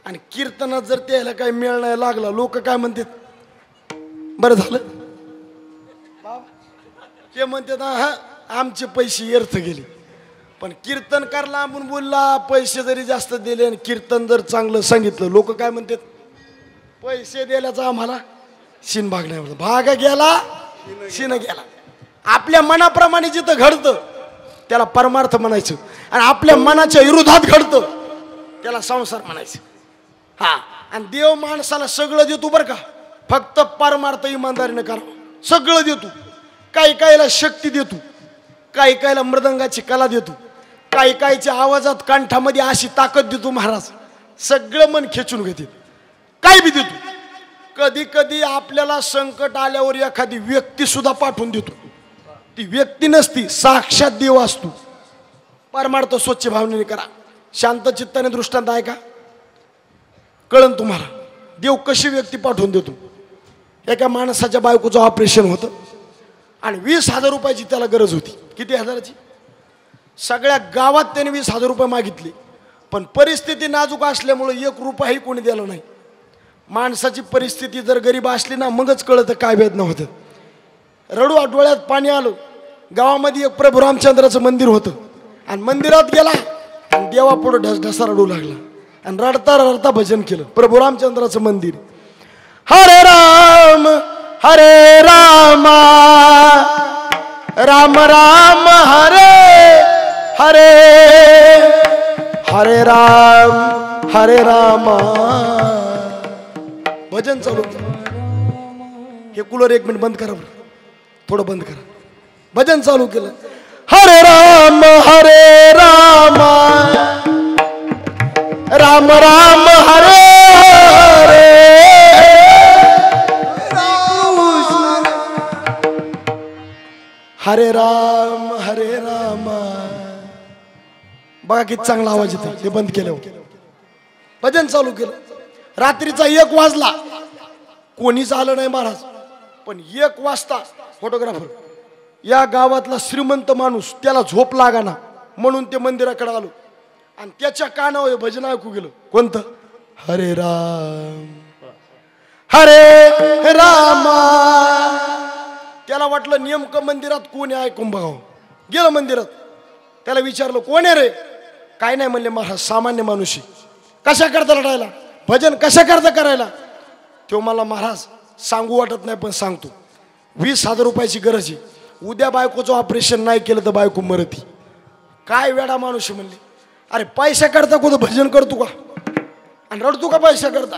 आणि कीर्तनात जर त्याला काही मेळ नाही लागला, लोक काय म्हणतात? बरं झालं. ते म्हणतात हा आमचे पैसे व्यर्थ गेले. पण कीर्तनकार लांबून बोलला, पैसे जरी जास्त दिले आणि कीर्तन जर चांगलं सांगितलं, लोक काय म्हणतात? पैसे दिल्याचा आम्हाला शिन भाग नाही होत. भाग गेला शिन गेला. आपल्या मनाप्रमाणे जिथं घडतं त्याला परमार्थ म्हणायचं, आणि आपल्या मनाच्या विरोधात घडतं त्याला संसार म्हणायचं. हा, आणि देव माणसाला सगळं देतो बरं का, फक्त परमार्थ इमानदारीने करा. सगळं देतो. काही काहीला शक्ती देतो, काही काहीला मृदंगाची कला देतो, काही काहीच्या आवाजात कंठामध्ये अशी ताकद देतो महाराज, सगळं मन खेचून घेते. काही बी देतो. कधी कधी आपल्याला संकट आल्यावर एखादी व्यक्ती सुद्धा पाठवून देतो. ती व्यक्ती नसती, साक्षात देव असतो. परमार्थ स्वच्छ भावनेने करा, शांत चित्ताने. दृष्टांत आहे का? कळन तुम्हाला देव कशी व्यक्ती पाठवून देतो. एका माणसाच्या बायकोचं ऑपरेशन होतं आणि 20,000 रुपयाची त्याला गरज होती. किती हजाराची? सगळ्या गावात त्याने 20,000 रुपये मागितले, पण परिस्थिती नाजूक असल्यामुळे 1 रुपयाही कोणी दिला नाही. माणसाची परिस्थिती जर गरीब असली ना, मगच कळतं काय वेदना होतं. रडू डोळ्यात पाणी आलं. गावामध्ये एक प्रभू रामचंद्राचं मंदिर होतं, आणि मंदिरात गेला आणि देवापुढं ढसढसा रडू लागला, आणि रडता रडता भजन केलं. प्रभू रामचंद्राचं मंदिर. हरे राम राम राम हरे हरे हरे राम हरे राम. भजन चालू. हे कूलर 1 मिनिट बंद करा बरं. थोडं बंद करा. भजन चालू केलं. हरे राम राम राम हरे हरे. हरे राम बघा किती चांगला आवाज येतो. हे बंद केलं. भजन चालू केलं. रात्रीचा 1 वाजला. कोणीच आलं नाही महाराज. पण 1 वाजता फोटोग्राफर या गावातला श्रीमंत माणूस त्याला झोप लागाना म्हणून ते मंदिराकडे आलो आणि त्याच्या कानावर भजन ऐकू गेलं. कोणतं? हरे राम हरे राम. त्याला वाटलं नेमकं मंदिरात कोण आहे ऐकून बघावं. गेलं मंदिरात. त्याला विचारलं कोण आहे रे? काय नाही म्हणले महाराज सामान्य माणूस. कशा करता लढायला? भजन कशा करता करायला? तो मला महाराज सांगू वाटत नाही पण सांगतो. 20,000 रुपयाची गरज आहे. उद्या बायकोचं ऑपरेशन नाही केलं तर बायको मरती. काय वेडा माणूस म्हणले. अरे पैसा करता कुठं भजन करतो का आणि रडतो का पैसा करता?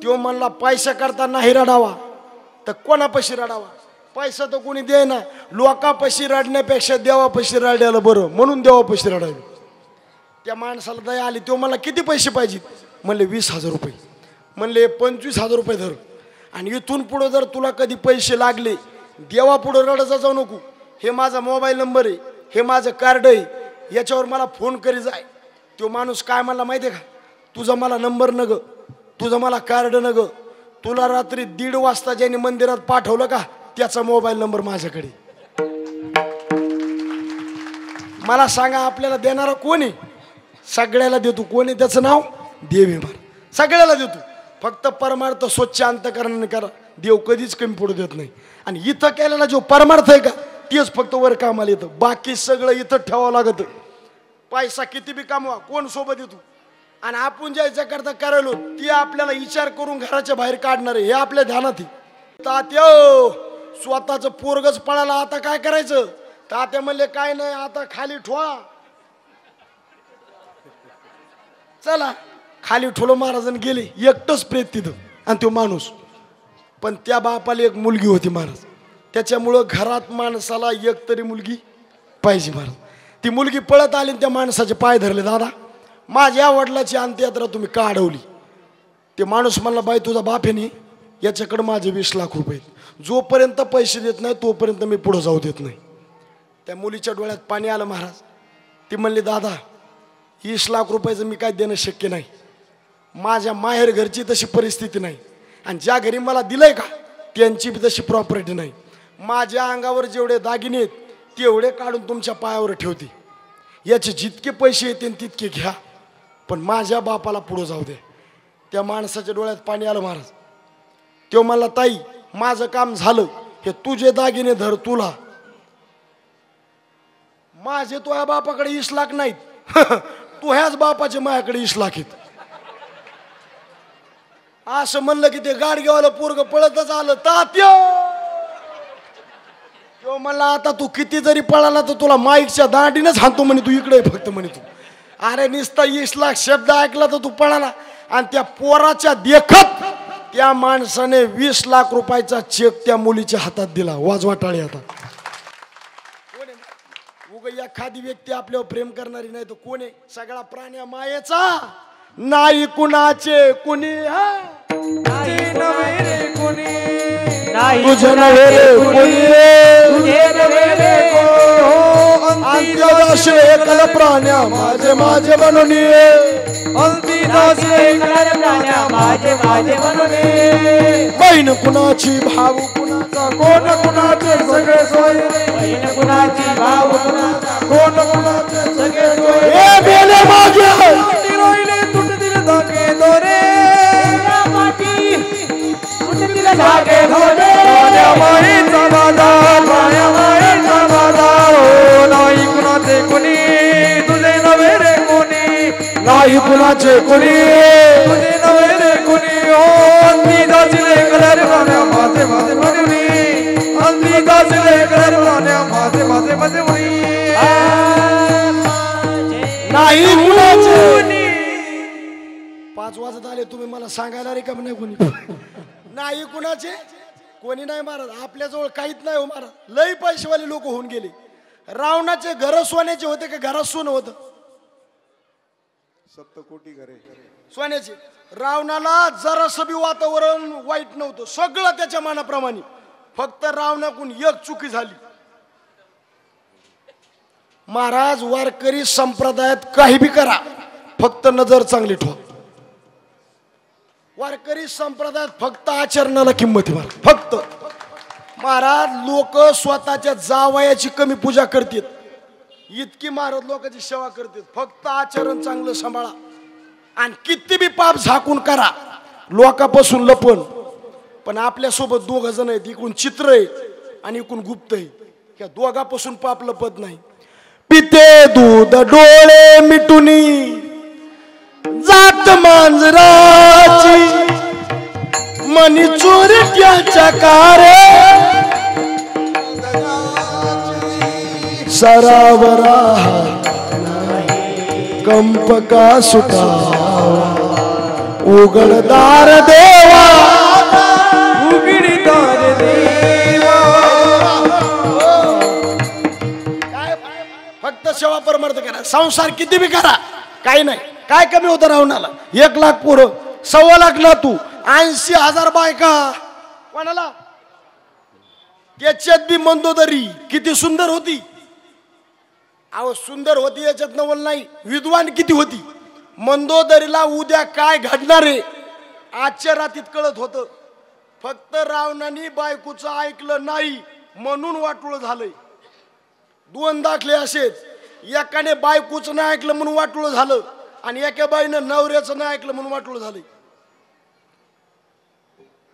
तो म्हणला पैसा करता नाही रडावा तर कोणापाशी रडावा? पैसा तर कोणी दे ना. लोकापाशी रडण्यापेक्षा देवापाशी रडायला बरं म्हणून देवापाशी रडायला. त्या माणसाला दया आली. तो मला किती पैसे पाहिजेत? म्हणले 20,000 रुपये. म्हणले 25,000 रुपये धर आणि इथून पुढं जर तुला कधी पैसे लागले देवा पुढं रडत जाऊ नको. हे माझा मोबाईल नंबर आहे. हे माझं कार्ड आहे. याच्यावर मला फोन करी जाय. तो माणूस काय म्हणला माहिती आहे का? तुझा मला नंबर न ग, तुझं मला कार्ड न ग. तुला रात्री 1:30 वाजता ज्याने मंदिरात पाठवलं का त्याचा मोबाईल नंबर माझ्याकडे. मला सांगा आपल्याला देणारा कोण आहे? सगळ्याला देतो. कोण आहे त्याचं नाव? देव आहे महाराज. सगळ्याला देतो. फक्त परमार्थ स्वच्छ अंतकरणाने करा. देव कधीच कमी पडू देत नाही. आणि इथं केलेला जो परमार्थ आहे का तेच फक्त वर कामाला येतं. बाकी सगळं इथं ठेवावं लागतं. पैसा किती बी कामवा कोण सोबत येतो आणि आपण ज्याच्या करता करायलो ती आपल्याला विचार करून घराच्या बाहेर काढणार आहे हे आपल्या ध्यानात आहे. तात्या स्वतःचं पोरगच पळाला आता काय करायचं? तात्या म्हणले काय नाही आता खाली ठेवा. चला खाली ठोलो महाराजांनी गेले. एकटंच प्रेत तिथं आणि तो माणूस. पण त्या बापाला एक मुलगी होती महाराज. त्याच्यामुळं घरात माणसाला एक तरी मुलगी पाहिजे महाराज. ती मुलगी पळत आली त्या माणसाचे पाय धरले. दादा माझ्या वडिलाची अंत्ययात्रा तुम्ही का अडवली? ते माणूस म्हणला बाई तुझा बाप आहे नाही याच्याकडे माझे 20 लाख रुपये आहेत. जोपर्यंत पैसे देत नाही तोपर्यंत मी पुढे जाऊ देत नाही. त्या मुलीच्या डोळ्यात पाणी आलं महाराज. ती म्हणली दादा 20 लाख रुपयाचं मी काय देणं शक्य नाही. माझ्या माहेर घरची तशी परिस्थिती नाही आणि ज्या घरी मला दिलंय का त्यांची बी तशी प्रॉपर्टी नाही. माझ्या अंगावर जेवढे दागिने आहेत तेवढे काढून तुमच्या पायावर ठेवते. याचे जितके पैसे येतील तितके घ्या पण माझ्या बापाला पुढं जाऊ दे. त्या माणसाच्या डोळ्यात पाणी आलं महाराज. तो म्हणला ताई माझं काम झालं. हे तुझे दागिने धर तुला. माझे तो या बापाकडे 20 लाख नाहीत. तू ह्याच बापाचे माझ्याकडे 20 लाख आहेत. असं म्हणलं की ते गाडगेवाला पोरग पळतच आलं. तात्या तो म्हणला आता तू किती जरी पळाला तर तुला माईकच्या दांडीनच हाणतो म्हणे. तू इकडे फक्त म्हणे तू. अरे नुसता 20 लाख शब्द ऐकला तर तू पळाला. आणि त्या पोराच्या देखत त्या माणसाने 20 लाख रुपयाचा चेक त्या मुलीच्या हातात दिला. वाजवाटाळी हातात. उगा एखादी व्यक्ती आपल्यावर प्रेम करणारी नाही तर कोण आहे? सगळा प्राण्या मायेचा नाही कुणाचे कुणी. तुझे नव्हे रे कोणी अंत्यदास एकल प्राण्या माझे माझे बनून अंत्यदास एकल प्राण्या माझे माझे बनून. बहीण कुणाची भाऊ कुणाचा कोण कुणाचे सगळे सोय. बहीण कुणाची भाऊ कुणाचा कोण कुणाचे सगळे सोय. हे बेले माझे रोईले तुटतील धागे दोरे धागे धोले. माईचा बाजार माईचा बाजार हो नाही कुणाचे कोणी तुझे नव्हे रे कोणी. नाही कुणाचे कोणी तुझे नव्हे रे कोणी. हो अंतिदासले कलर प्राण्या माझे माझे म्हणून. अंतिदासले कलर प्राण्या माझे माझे माझे म्हणून. नाही कुणाचे 5 वाजत आले तुम्ही मला सांगायला रे का नाही कोणी नाही कुणाचे कोणी नाही महाराज आपल्या जवळ काहीच नाही हो महाराज लई पैसेवाले लोक होऊन गेले रावणाचे घर सोन्याचे होते का घरात सोनं होतं 7 कोटी घरे सोन्याचे रावणाला जरासं बी वातावरण वाईट नव्हतं सगळं त्याच्या मनाप्रमाणे फक्त रावणाकडून एक चुकी झाली महाराज वारकरी संप्रदायात काही बी करा फक्त नजर चांगली ठेवा वारकरी संप्रदायात फक्त आचरणाला किंमत आहे फक्त महाराज लोक स्वतःच्या जावयाची कमी पूजा करतात इतकी महाराज लोकांची सेवा करतात फक्त आचरण चांगलं सांभाळा आणि किती बी पाप झाकून करा लोकांपासून लपण पण आपल्या सोबत 2 जण आहेत इकडून चित्र आहे आणि इकडून गुप्त आहे त्या दोघांपासून पाप लपत नाही पिते दूध डोळे मिटुनी जात मांजराची मनी चोरट्याच्या कारे सरावरा कंप का सुटावा उघडदार देवा उघडदार देवा काय फक्त सेवा परमार्थ करा संसार किती बी करा काही नाही काय कमी होतं रावणाला 1 लाख पोरं 1.25 लाख ना तू 80,000 बायका कोणाला त्याच्यात बी मंदोदरी किती सुंदर होती अहो सुंदर होती याच्यात नवल नाही विद्वान किती होती मंदोदरीला उद्या काय घडणार आहे आजच्या रात्रीत कळत होतं फक्त रावणाने बायकोचं ऐकलं नाही म्हणून वाटोळ झालंय 2 दाखले असेच एकाने बायकोचं नाही ऐकलं म्हणून वाटोळ झालं आणि एका बाईनं नवऱ्याचं नाही ऐकलं म्हणून वाटोळ झालं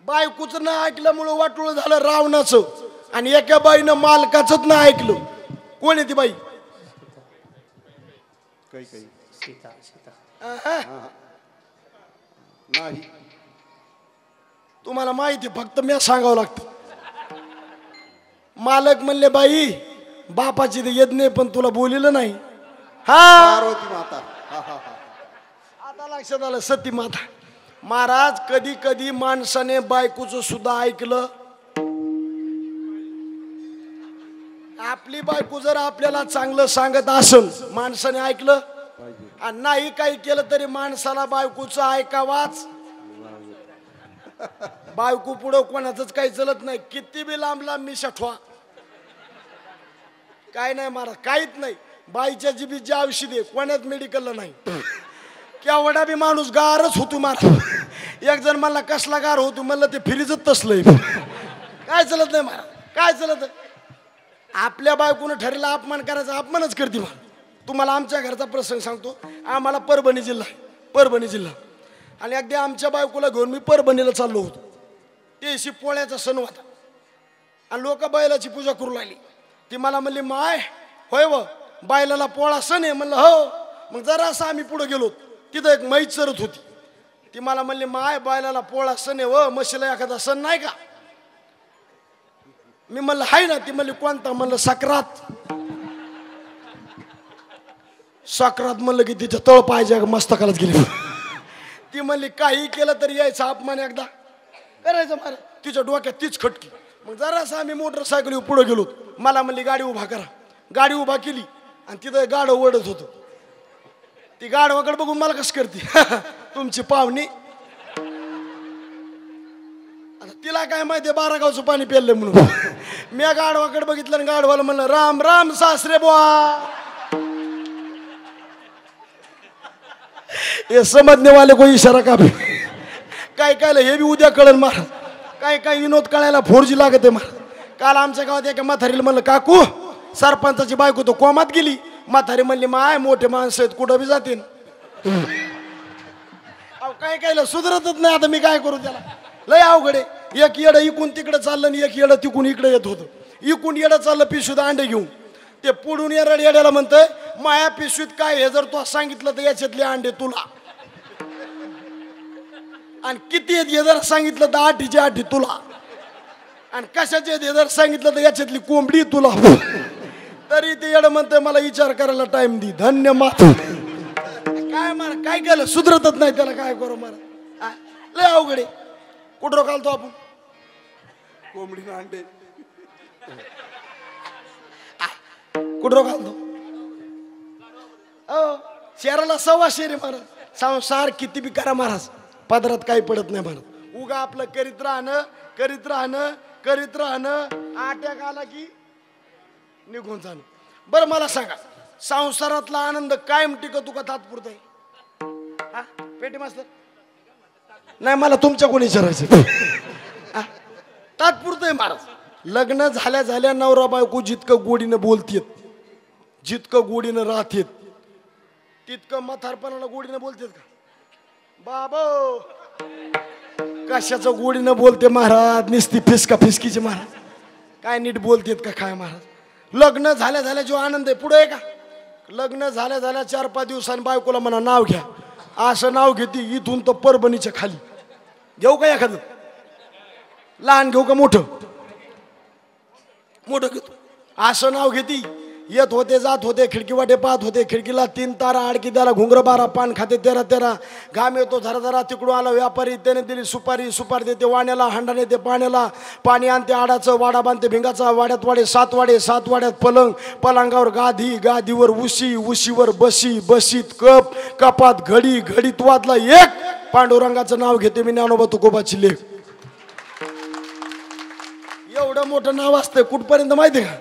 बायकोचं नाही ऐकल्यामुळे वाटोळ झालं रावणाचं आणि एका बाईनं मालकाचंच नाही ऐकलं कोण आहे ती बाई सीता नाही तुम्हाला माहिती फक्त मी सांगावं लागतं मालक म्हणले बाई बापाची ते येत नाही पण तुला बोलिलं नाही हा पार्वती माता आता लक्षात आलं सती माता महाराज कधी कधी माणसाने बायकोचं सुद्धा ऐकलं आपली बायको जर आपल्याला चांगलं सांगत असेल माणसाने ऐकलं आणि नाही काही केलं तरी माणसाला बायकोचं ऐकावाच बायको पुढं कोणाचंच काही चलत नाही किती बी लांब लांब मी ठेवा काय नाही महाराज काहीच नाही बाईच्या जीबी जे औषध आहे कोणाच मेडिकलला नाही केवढा बी माणूस गारच होतो महाराज एक जण मला कसला गार होतो म्हणलं ते फ्रीजच तसलंय काय चलत नाही महाराज काय चलत आपल्या बायकोनं ठरलेला अपमान करायचा अपमानच करते मला तुम्हाला आमच्या घरचा प्रसंग सांगतो आम्हाला परभणी जिल्हा आणि अगदी आमच्या बायकोला घेऊन मी परभणीला चाललो होतो ते पोळ्याचा सण होता आणि लोक बैलाची पूजा करू लागली ती मला म्हणली माय होय व बैलाला पोळा सण आहे म्हणलं हो मग जरा असं आम्ही पुढे गेलो तिथं एक म्हैस चरत होती ती मला म्हणली माय बैलाला पोळा सण आहे व म्हशीला एखादा सण नाही का मी म्हणलं हाय ना ती म्हणली कोणता म्हणलं साखरात म्हणलं की तिच्या तळ पाहिजे मस्तकालाच गेली ती म्हणली काही केलं तरी यायचा अपमान एकदा करायचं मला तिच्या डोक्यात तीच खटकी मग जरासं आम्ही मोटरसायकल पुढे गेलो मला म्हणली गाडी उभा करा गाडी उभा केली आणि तिथं गाडं ओढत होतं ती गाडवाकडे बघून मला कसं करते तुमची पाहुणी तिला काय माहिती 12 गावचं पाणी प्यायलंय म्हणून मी गाढवाकडे बघितलं आणि गाढवाला म्हणलं राम राम सासरे बुवा हे समजने वाले कोई इशारा का भी काय काय हे बी उद्या कळल महाराज काय विनोद कळायला 4G लागत आहे महाराज काल आमच्या गावात एका म्हातारीला म्हणलं काकू सरपंचाची बायको तो कोमात गेली म्हातारी म्हणली माय मोठे माणसं आहेत कुठं बी जातील काय काय सुधरतच नाही आता मी काय करू त्याला लय अवघड आहे एक येडं इकून तिकडे चाललं आणि एक येडं तिकून इकडे येत होतं इकून येडं चाललं पिशवीत अंडे घेऊन ते पुढून येड्याला म्हणतंय माया पिशवीत काय हे जर तू सांगितलं तर याच्यातले अंडे तुला आणि किती आहेत हे जर सांगितलं तर 8ची तुला आणि कशाचे हे जर सांगितलं तर याच्यातली कोंबडी तुला तरी ते येडं म्हणतंय मला विचार करायला टाइम दे धन्यवाद काय केलं सुधरतच नाही त्याला काय करू मला लय अवघड आहे कुठं घालतो आपण कोंबडी अंडे कुठं घालतो शेराला सव्वा शेर आहे महाराज संसार किती बी करा महाराज पदरात काही पडत नाही महाराज उगा आपलं करीत राहणं करीत राहणं करीत राहणं आट्याक आला की निघून जाणं बरं मला सांगा संसारातला आनंद कायम टिकतो का तात्पुरता आहे पेटी मास्तर नाही मला तुमच्या कोणी विचारायचं तात्पुरतं आहे महाराज लग्न झाल्या झाल्या नवरा बायको जितकं गोडीनं बोलतेत जितकं गोडीनं राहतेत तितकं म्हातारपणाला गोडीनं बोलतेत का बाबो कशाचं गोडीनं बोलते महाराज निस्ती फिसका फिसकीचे महाराज काय नीट बोलतेत का काय महाराज लग्न झाल्या झाल्या जो आनंद आहे पुढे आहे का लग्न झाल्या झाल्या 4-5 दिवसांनी बायकोला म्हणा नाव घ्या असं नाव घेते इथून तर परभणीच्या खाली घेऊ का एखादं लहान घेऊ का मोठं मोठं घेतो असं नाव घेती येत होते जात होते खिडकी वाटे पाहत होते खिडकीला 3 तारा आडकी त्याला घुंगर 12 पान खाते 13 घाम येतो झरा तिकडून आला व्यापारी त्याने दिली सुपारी देते वाण्याला हांडा नेते पाण्याला पाणी आणते आडाचं वाडा बांधते भिंगाचा वाड्यात वाडे 7 वाड्यात पलंग पलंगावर गादीवर उशीवर बशीत कपात घडीत वादला एक पांडुरंगाचं नाव घेते मी ज्ञानोबा तुकोबाची लेख एवढं मोठं नाव असतं कुठपर्यंत माहिती का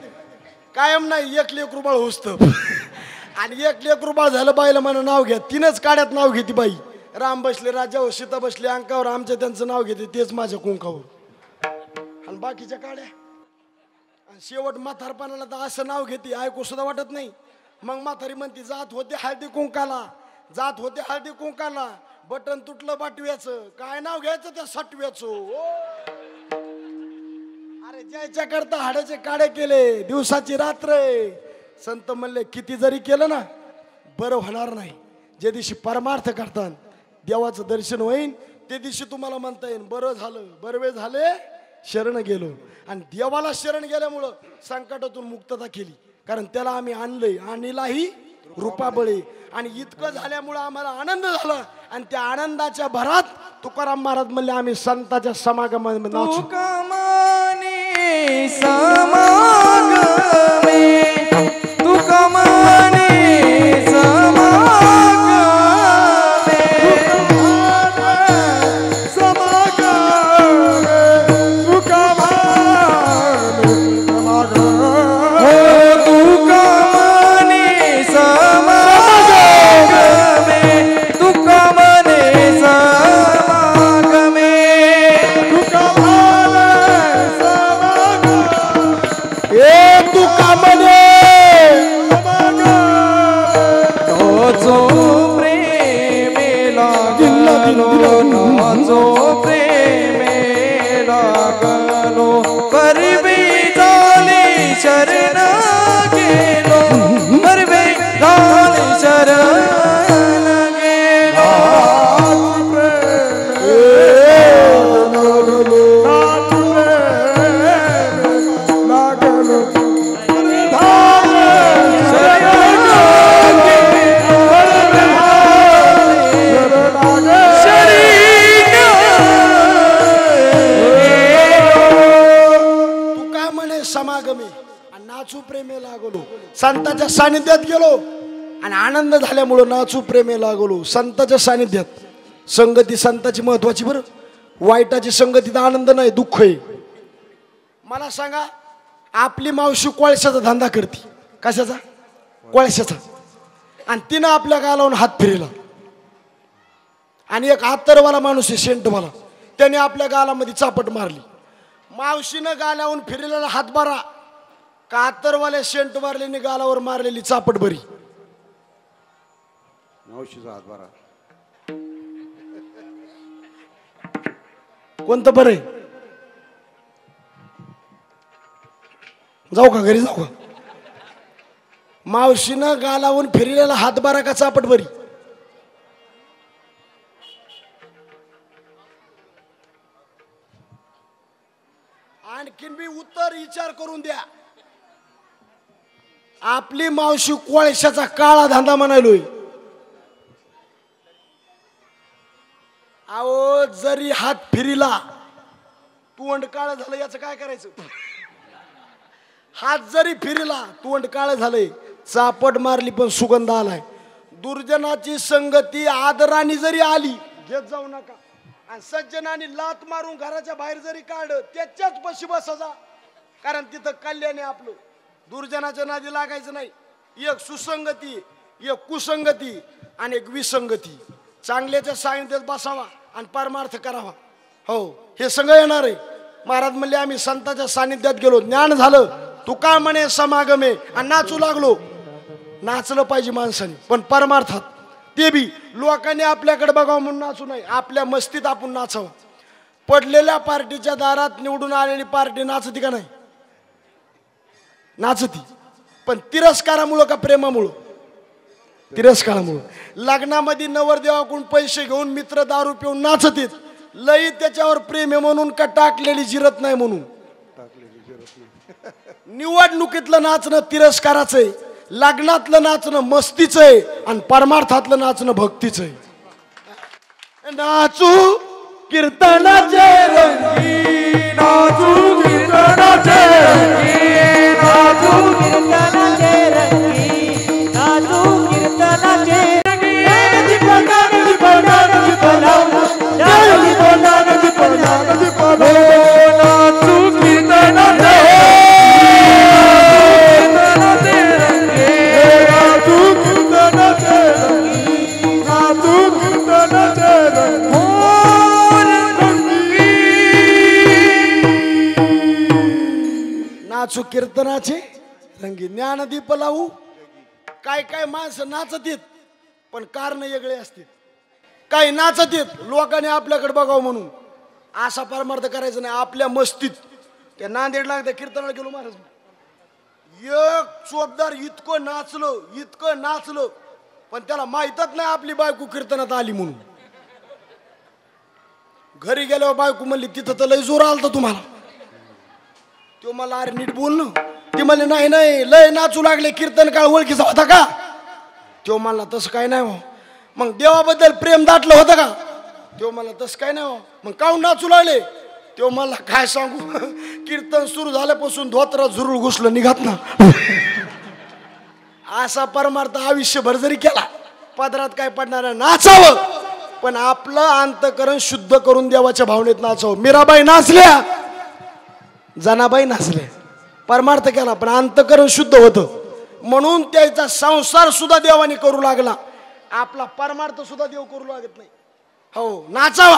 कायम नाही 1 लेकरू बाळ होसतं आणि 1 लेकरू बाळ झालं बाईला म्हणा नाव घ्या 3च काड्यात नाव घेते बाई राम बसले राजावर सीता बसले अंकावर आमच्या त्यांचं नाव घेते तेच माझ्या कुंकावर आणि बाकीच्या काड्या आणि शेवट म्हातारपणाला तर असं नाव घेते ऐकू सुद्धा वाटत नाही मग म्हातारी म्हणते जात होते हळदी कुंकाला बटन तुटलं बाटव्याचं काय नाव घ्यायचं त्या सटव्याचं अरे ज्याच्या करता हाडाचे काळे केले दिवसाची रात्र संत म्हणले किती जरी केलं ना बरं होणार नाही ज्या दिवशी परमार्थ करतात देवाचं दर्शन होईल त्या दिवशी तुम्हाला म्हणता येईल बरं झालं बरवे झाले शरण गेलो आणि देवाला शरण गेल्यामुळं संकटातून मुक्तता केली कारण त्याला आम्ही आणलंय आणीलाही रूपाबळे आणि इतकं झाल्यामुळं आम्हाला आनंद झाला आणि त्या आनंदाच्या भरात तुकाराम महाराज म्हणले आम्ही संताच्या समागमामध्ये नाचू संताच्या सानिध्यात गेलो आणि आनंद झाल्यामुळं नाचू प्रेमे लागलो संताच्या सानिध्यात संगती संताची महत्वाची बरं वाईटाची संगतीत आनंद नाही दुःख आहे मला सांगा आपली मावशी कोळशाचा धंदा करते कशाचा कोळशाचा आणि तिनं आपल्या गालावून हात फिरला आणि एक हातरवाला माणूस आहे सेंटवाला त्याने आपल्या गालामध्ये चापट मारली मावशीनं गालावून फिरलेला हात बारा कातरवाल्या सेंट मारल्याने गालावर मारलेली चापट बरी मावशीचा हात बारा कोणतं बरं जाऊ का घरी जाऊ का मावशीनं गालावून फिरलेला हात बारा का चापट बरी आणखीन बी उत्तर विचार करून द्या आपली मावशी कोळशाचा काळा धंदा म्हणालोय अहो जरी हात फिरिला तोंड काळ झालं याचं काय करायचं? हात जरी फिरला तोंड काळ झालंय, चापट मारली पण सुगंध आलाय. दुर्जनाची संगती आदराने जरी आली घेत जाऊ नका, आणि सज्जनाने लात मारून घराच्या बाहेर जरी काढलं त्याच्याच पशी बसा, कारण तिथं कल्याण आहे आपलं. दुर्जनाच्या नादी लागायचं नाही. एक सुसंगती, एक कुसंगती आणि एक विसंगती. चांगल्याच्या सानिध्यात बसावा आणि परमार्थ करावा. हो, हे सगळं येणार आहे. महाराज म्हणले आम्ही संतांच्या सानिध्यात गेलो, ज्ञान झालं, तुका म्हणे समागमे, आणि नाचू लागलो. नाचलं पाहिजे माणसाने, पण परमार्थात. ते बी लोकांनी आपल्याकडे बघावं म्हणून नाचू नाही, आपल्या मस्तीत आपण नाचावं. पडलेल्या पार्टीच्या दारात निवडून आलेली पार्टी नाचती का नाही? नाचती, पण तिरस्कारामुळं का प्रेमामुळं? तिरस्कारामुळं. लग्नामध्ये नवरदेवाकडून पैसे घेऊन मित्र दारू पिऊन नाचतील, लई त्याच्यावर प्रेम आहे म्हणून का टाकलेली जिरत नाही म्हणून. निवडणुकीतलं नाचणं तिरस्काराचं आहे, लग्नातलं नाचणं मस्तीचं आहे, आणि परमार्थातलं नाचणं भक्तीचं आहे. नाचू कीर्तनाचे रंगी, नाचू कीर्तनाचे रंगी, नाचू कीर्तनाचे रंगी, नाचू कीर्तनाचे रंगी. नाचू कीर्तनाचे रंगी, ज्ञानदीप लावू. काय काय माणसं नाचतील पण कारण वेगळे असतील. काही नाचतील लोकांनी आपल्याकडे बघावं म्हणून. असा परमार्थ करायचा नाही. आपल्या मस्तीत त्या नांदेडला त्या कीर्तनाला गेलो महाराज, एक चोपदार इतकं नाचलं पण त्याला माहीतच नाही आपली बायको कीर्तनात आली म्हणून. घरी गेल्यावर बायको म्हणली तिथं तर लय जोर आलता तुम्हाला. तो मला अरे नीट बोल ना. ती म्हणले नाही नाही लय नाचू लागले, कीर्तन काळ ओळखीचा होता का? तो म्हणला तसं काय नाही हो. मग देवाबद्दल प्रेम दाटलं होतं का? तो म्हणला तसं काय नाही हो. मग काऊन नाचू लागले? तो मला काय सांगू, कीर्तन सुरू झाल्यापासून धोत्र झुरूळ घुसलं निघत ना. असा परमार्थ आयुष्यभर जरी केला पदरात काय पडणार? नाचावं, पण आपलं अंतकरण शुद्ध करून देवाच्या भावनेत नाचावं. मीराबाई नाचल्या, जनाबाई नाचल्या, परमार्थ केला पण अंतकरण शुद्ध होतं म्हणून त्याचा संसार सुद्धा देवाने करू लागला. आपला परमार्थ सुद्धा देव करू लागत नाही. हो, नाचावा,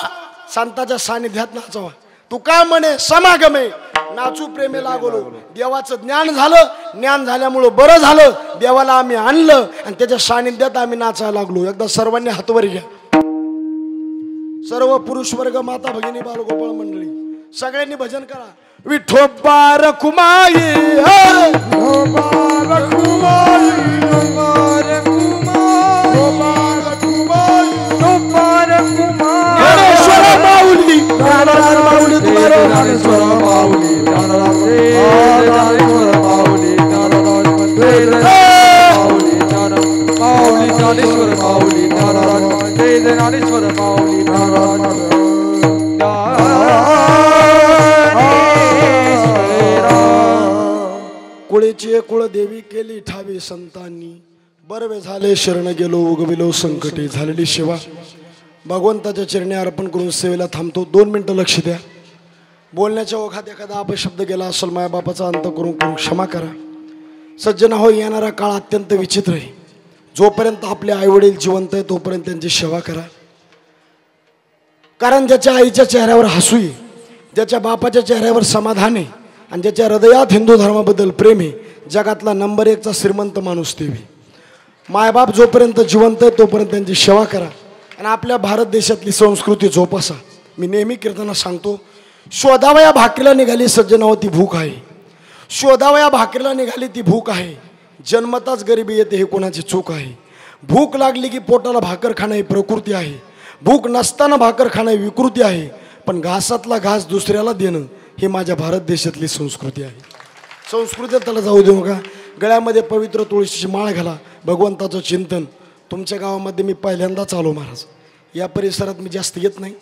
संतांच्या सानिध्यात नाचावा. तू का म्हणे समागमे, नाचू प्रेमे लागलो. देवाचं ज्ञान झालं, ज्ञान झाल्यामुळं बरं झालं, देवाला आम्ही आणलं आणि त्याच्या सानिध्यात आम्ही नाचायला लागलो. एकदा सर्वांनी हातवरी घ्या. सर्व पुरुष वर्ग, माता भगिनी, बालगोपाळ मंडळी, सगळ्यांनी भजन करा. विठोबा रखुमाई, विठोबा रखुमाई, ज्ञानेश्वर माऊली, ज्ञानराज माऊली, ज्ञानेश्वर माऊली, ज्ञानेश्वर माऊली, ज्ञानेश्वर माऊली, ज्ञानेश्वर माऊली, कुळेची कुळदेवी केली ठावी संतांनी, बरवे झाले शरण गेलो उगविलो संकटे. झालेली सेवा भगवंताच्या चरणी अर्पण करून सेवेला थांबतो. 2 मिनिटं लक्ष द्या. बोलण्याच्या ओघात एखादा अपशब्द गेला असेल मायबापाचा अंत करून क्षमा करा. सज्जन हो, येणारा काळ अत्यंत विचित्र आहे. जोपर्यंत आपले आईवडील जिवंत आहे तोपर्यंत त्यांची सेवा करा. कारण ज्याच्या आईच्या चेहऱ्यावर हसू आहे, ज्याच्या बापाच्या चेहऱ्यावर समाधान आहे आणि ज्याच्या हृदयात हिंदू धर्माबद्दल प्रेम आहे, जगातला नंबर 1चा श्रीमंत माणूस देवी. मायबाप जोपर्यंत जिवंत आहे तोपर्यंत त्यांची सेवा करा आणि आपल्या भारत देशातली संस्कृती जोपासा. मी नेहमी कीर्तनात सांगतो, शोधावया भाकरीला निघाली सज्जनावर ती भूक आहे. शोधावया भाकरीला निघाली ती भूक आहे. जन्मताच गरिबी येते हे कोणाची चूक आहे. भूक लागली की पोटाला भाकर खाणं ही प्रकृती आहे. भूक नसताना भाकर खाणं ही विकृती आहे. पण घासातला घास दुसऱ्याला देणं ही माझ्या भारत देशातली संस्कृती आहे. संस्कृतीत त्याला जाऊ देऊ नका. गळ्यामध्ये पवित्र तुळशीची माळ घाला. भगवंताचं चिंतन. तुमच्या गावामध्ये मी पहिल्यांदाच आलो महाराज. या परिसरात मी जास्त येत नाही,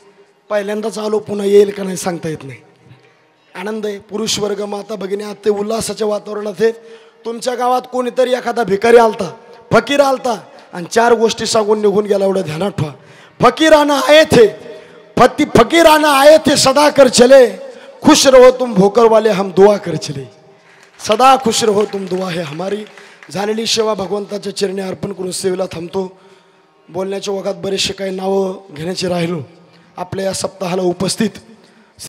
पहिल्यांदाच आलो, पुन्हा येईल का नाही सांगता येत नाही. आनंद आहे. पुरुष वर्ग, माता भगिनी आते उल्हासाच्या वातावरणात आहे. तुमच्या गावात कोणीतरी एखादा भिकारी आलता, फकीर आलता आणि 4 गोष्टी सांगून निघून गेला, एवढं ध्यानात ठेवा. फकीराना आए थे, फकीराना आए थे सदा कर चले, खुश रहो तुम भोकर वाले हम दुआ कर चले, सदा खुश रहो तुम दुआ है हमारी. झालेली सेवा भगवंताच्या चरणी अर्पण करून सेवेला थांबतो. बोलण्याच्या ओघात बरेचसे काही नावं घेण्याचे राहिलो. आपल्या या सप्ताहाला उपस्थित